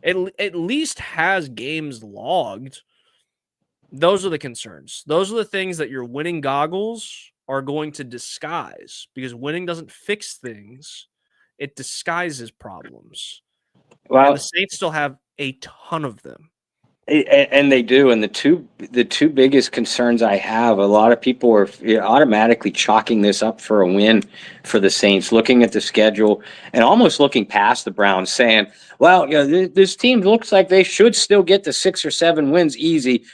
At least has games logged. Those are the concerns. Those are the things that your winning goggles are going to disguise, because winning doesn't fix things. It disguises problems. Well, and the Saints still have a ton of them. And they do. And the two biggest concerns I have, a lot of people are automatically chalking this up for a win for the Saints, looking at the schedule and almost looking past the Browns, saying, well, this team looks like they should still get the 6 or 7 wins easy.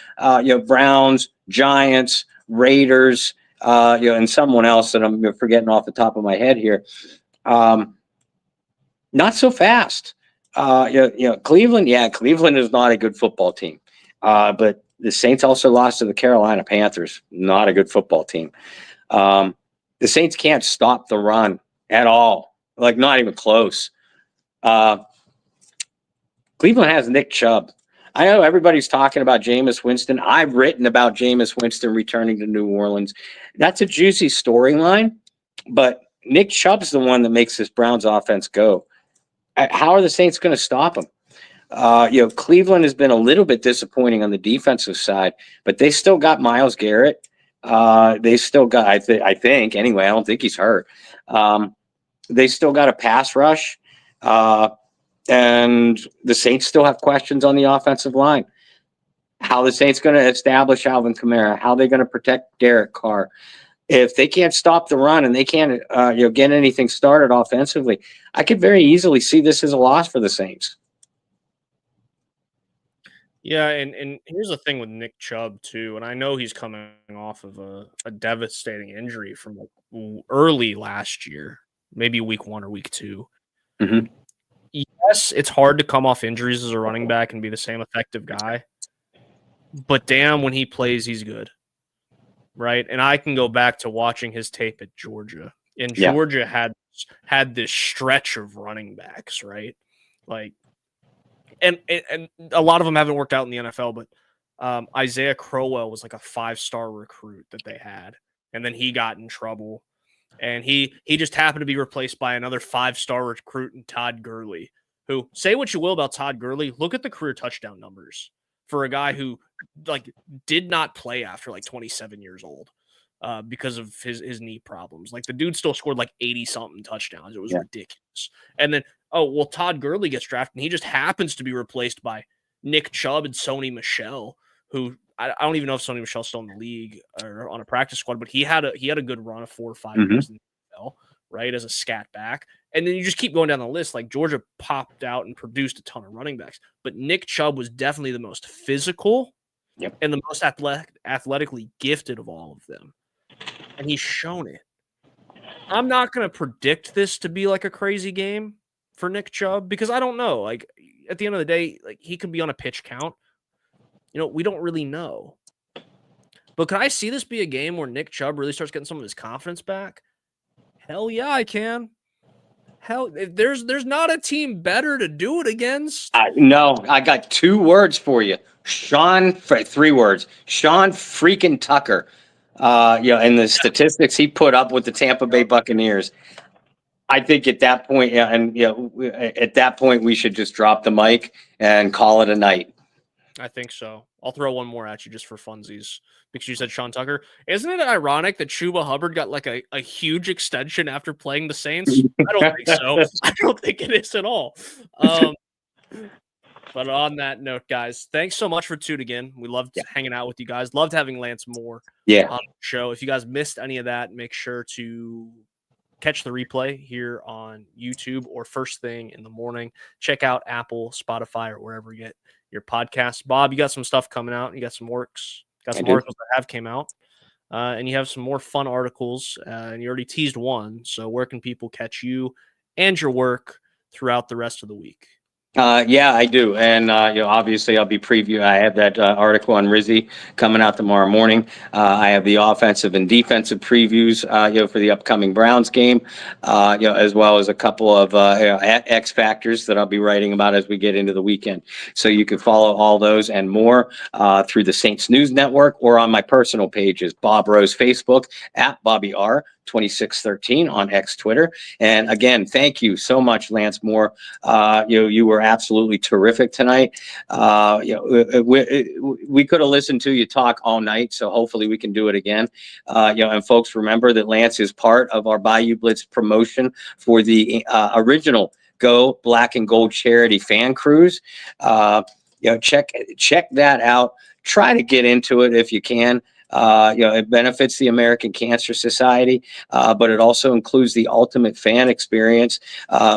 Browns, Giants, Raiders, and someone else that I'm forgetting off the top of my head here. Not so fast. Cleveland. Yeah, Cleveland is not a good football team. But the Saints also lost to the Carolina Panthers. Not a good football team. The Saints can't stop the run at all. Like, not even close. Cleveland has Nick Chubb. I know everybody's talking about Jameis Winston. I've written about Jameis Winston returning to New Orleans. That's a juicy storyline, but Nick Chubb's the one that makes this Browns offense go. How are the Saints going to stop him? Cleveland has been a little bit disappointing on the defensive side, but they still got Myles Garrett. They still got, I think, anyway, I don't think he's hurt. They still got a pass rush. And the Saints still have questions on the offensive line. How the Saints going to establish Alvin Kamara? How are they going to protect Derek Carr? If they can't stop the run and they can't get anything started offensively, I could very easily see this as a loss for the Saints. Yeah, and here's the thing with Nick Chubb, too, and I know he's coming off of a devastating injury from early last year, maybe week 1 or week 2. Mm-hmm. Yes, it's hard to come off injuries as a running back and be the same effective guy, but damn, when he plays, he's good. Right. And I can go back to watching his tape at Georgia. And Georgia had this stretch of running backs, right? Like, and a lot of them haven't worked out in the NFL, but Isaiah Crowell was like a 5-star recruit that they had. And then he got in trouble. And he just happened to be replaced by another 5-star recruit in Todd Gurley, who, say what you will about Todd Gurley, look at the career touchdown numbers for a guy who did not play after 27 years old because of his knee problems. Like, the dude still scored 80-something touchdowns. It was ridiculous. And then, Todd Gurley gets drafted, and he just happens to be replaced by Nick Chubb and Sony Michel, who I don't even know if Sony Michel's still in the league or on a practice squad, but he had a good run of 4 or 5 years in the NFL, right, as a scat back. And then you just keep going down the list. Like, Georgia popped out and produced a ton of running backs, but Nick Chubb was definitely the most physical and the most athletically gifted of all of them. And he's shown it. I'm not going to predict this to be a crazy game for Nick Chubb, because I don't know. At the end of the day, he could be on a pitch count. We don't really know. But could I see this be a game where Nick Chubb really starts getting some of his confidence back? Hell yeah, I can. Hell, there's not a team better to do it against. No, I got 2 words for you. 3 words. Sean freaking Tucker. And the statistics he put up with the Tampa Bay Buccaneers. I think at that point, at that point, we should just drop the mic and call it a night. I think so. I'll throw one more at you just for funsies because you said Sean Tucker. Isn't it ironic that Chuba Hubbard got like a huge extension after playing the Saints? I don't think so. I don't think it is at all. But on that note, guys, thanks so much for tuning in. We loved hanging out with you guys. Loved having Lance Moore on the show. If you guys missed any of that, make sure to catch the replay here on YouTube or first thing in the morning. Check out Apple, Spotify, or wherever you get your podcasts. Bob, you got some stuff coming out. You got some works. Got some articles that have came out. And you have some more fun articles. And you already teased one. So where can people catch you and your work throughout the rest of the week? Yeah, I do. And, obviously I'll be previewing. I have that article on Rizzy coming out tomorrow morning. I have the offensive and defensive previews, for the upcoming Browns game, as well as a couple of X factors that I'll be writing about as we get into the weekend. So you can follow all those and more through the Saints News Network or on my personal pages, Bob Rose Facebook at Bobby R. 2613 on X Twitter. And again, thank you so much, Lance Moore. You were absolutely terrific tonight. We could have listened to you talk all night, so hopefully we can do it again. And folks, remember that Lance is part of our Bayou Blitz promotion for the original Go Black and Gold charity fan cruise. Check that out. Try to get into it if you can. It benefits the American Cancer Society, but it also includes the ultimate fan experience,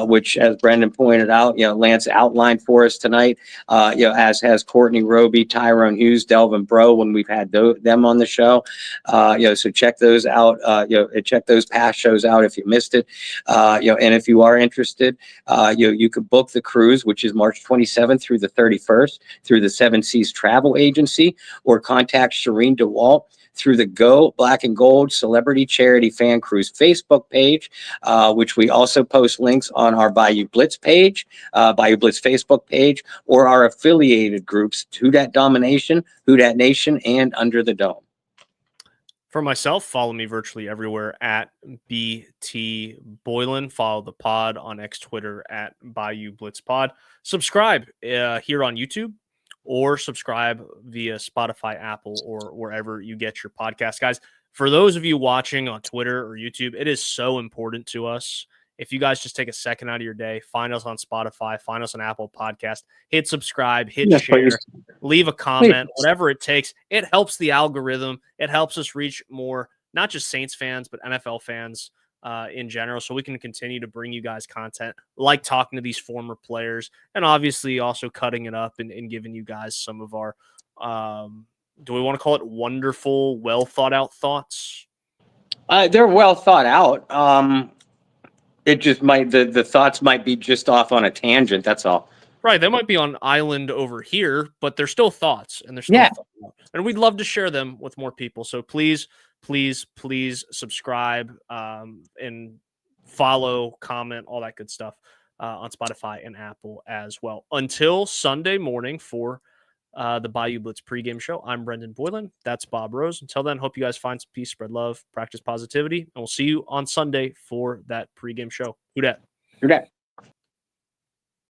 which, as Brendan pointed out, Lance outlined for us tonight, as has Courtney Roby, Tyrone Hughes, Delvin Breaux, when we've had them on the show. So check those out. Check those past shows out if you missed it. And if you are interested, you could book the cruise, which is March 27th through the 31st, through the Seven Seas Travel Agency, or contact Shireen DeWalt through the Go Black and Gold Celebrity Charity Fan Cruise Facebook page, which we also post links on our Bayou Blitz page, Bayou Blitz Facebook page, or our affiliated groups, Who Dat Domination, Who Dat Nation, and Under the Dome. For myself, follow me virtually everywhere at BT Boylan. Follow the pod on X Twitter at Bayou Blitz Pod. Subscribe here on YouTube, or subscribe via Spotify, Apple, or wherever you get your podcast. Guys, for those of you watching on Twitter or YouTube, it is so important to us. If you guys just take a second out of your day, find us on Spotify, find us on Apple Podcast, hit subscribe, hit share, leave a comment, whatever it takes. It helps the algorithm. It helps us reach more, not just Saints fans, but NFL fans in general, so we can continue to bring you guys content, like talking to these former players, and obviously also cutting it up and giving you guys some of our, do we want to call it wonderful, well thought out thoughts? They're well thought out. It just might, the thoughts might be just off on a tangent. That's all. Right. They might be on island over here, but they're still thoughts, and they're still and we'd love to share them with more people. So please subscribe and follow, comment, all that good stuff on Spotify and Apple as well. Until Sunday morning for the Bayou Blitz pregame show, I'm Brendan Boylan. That's Bob Rose. Until then, hope you guys find some peace, spread love, practice positivity, and we'll see you on Sunday for that pregame show. Who dat?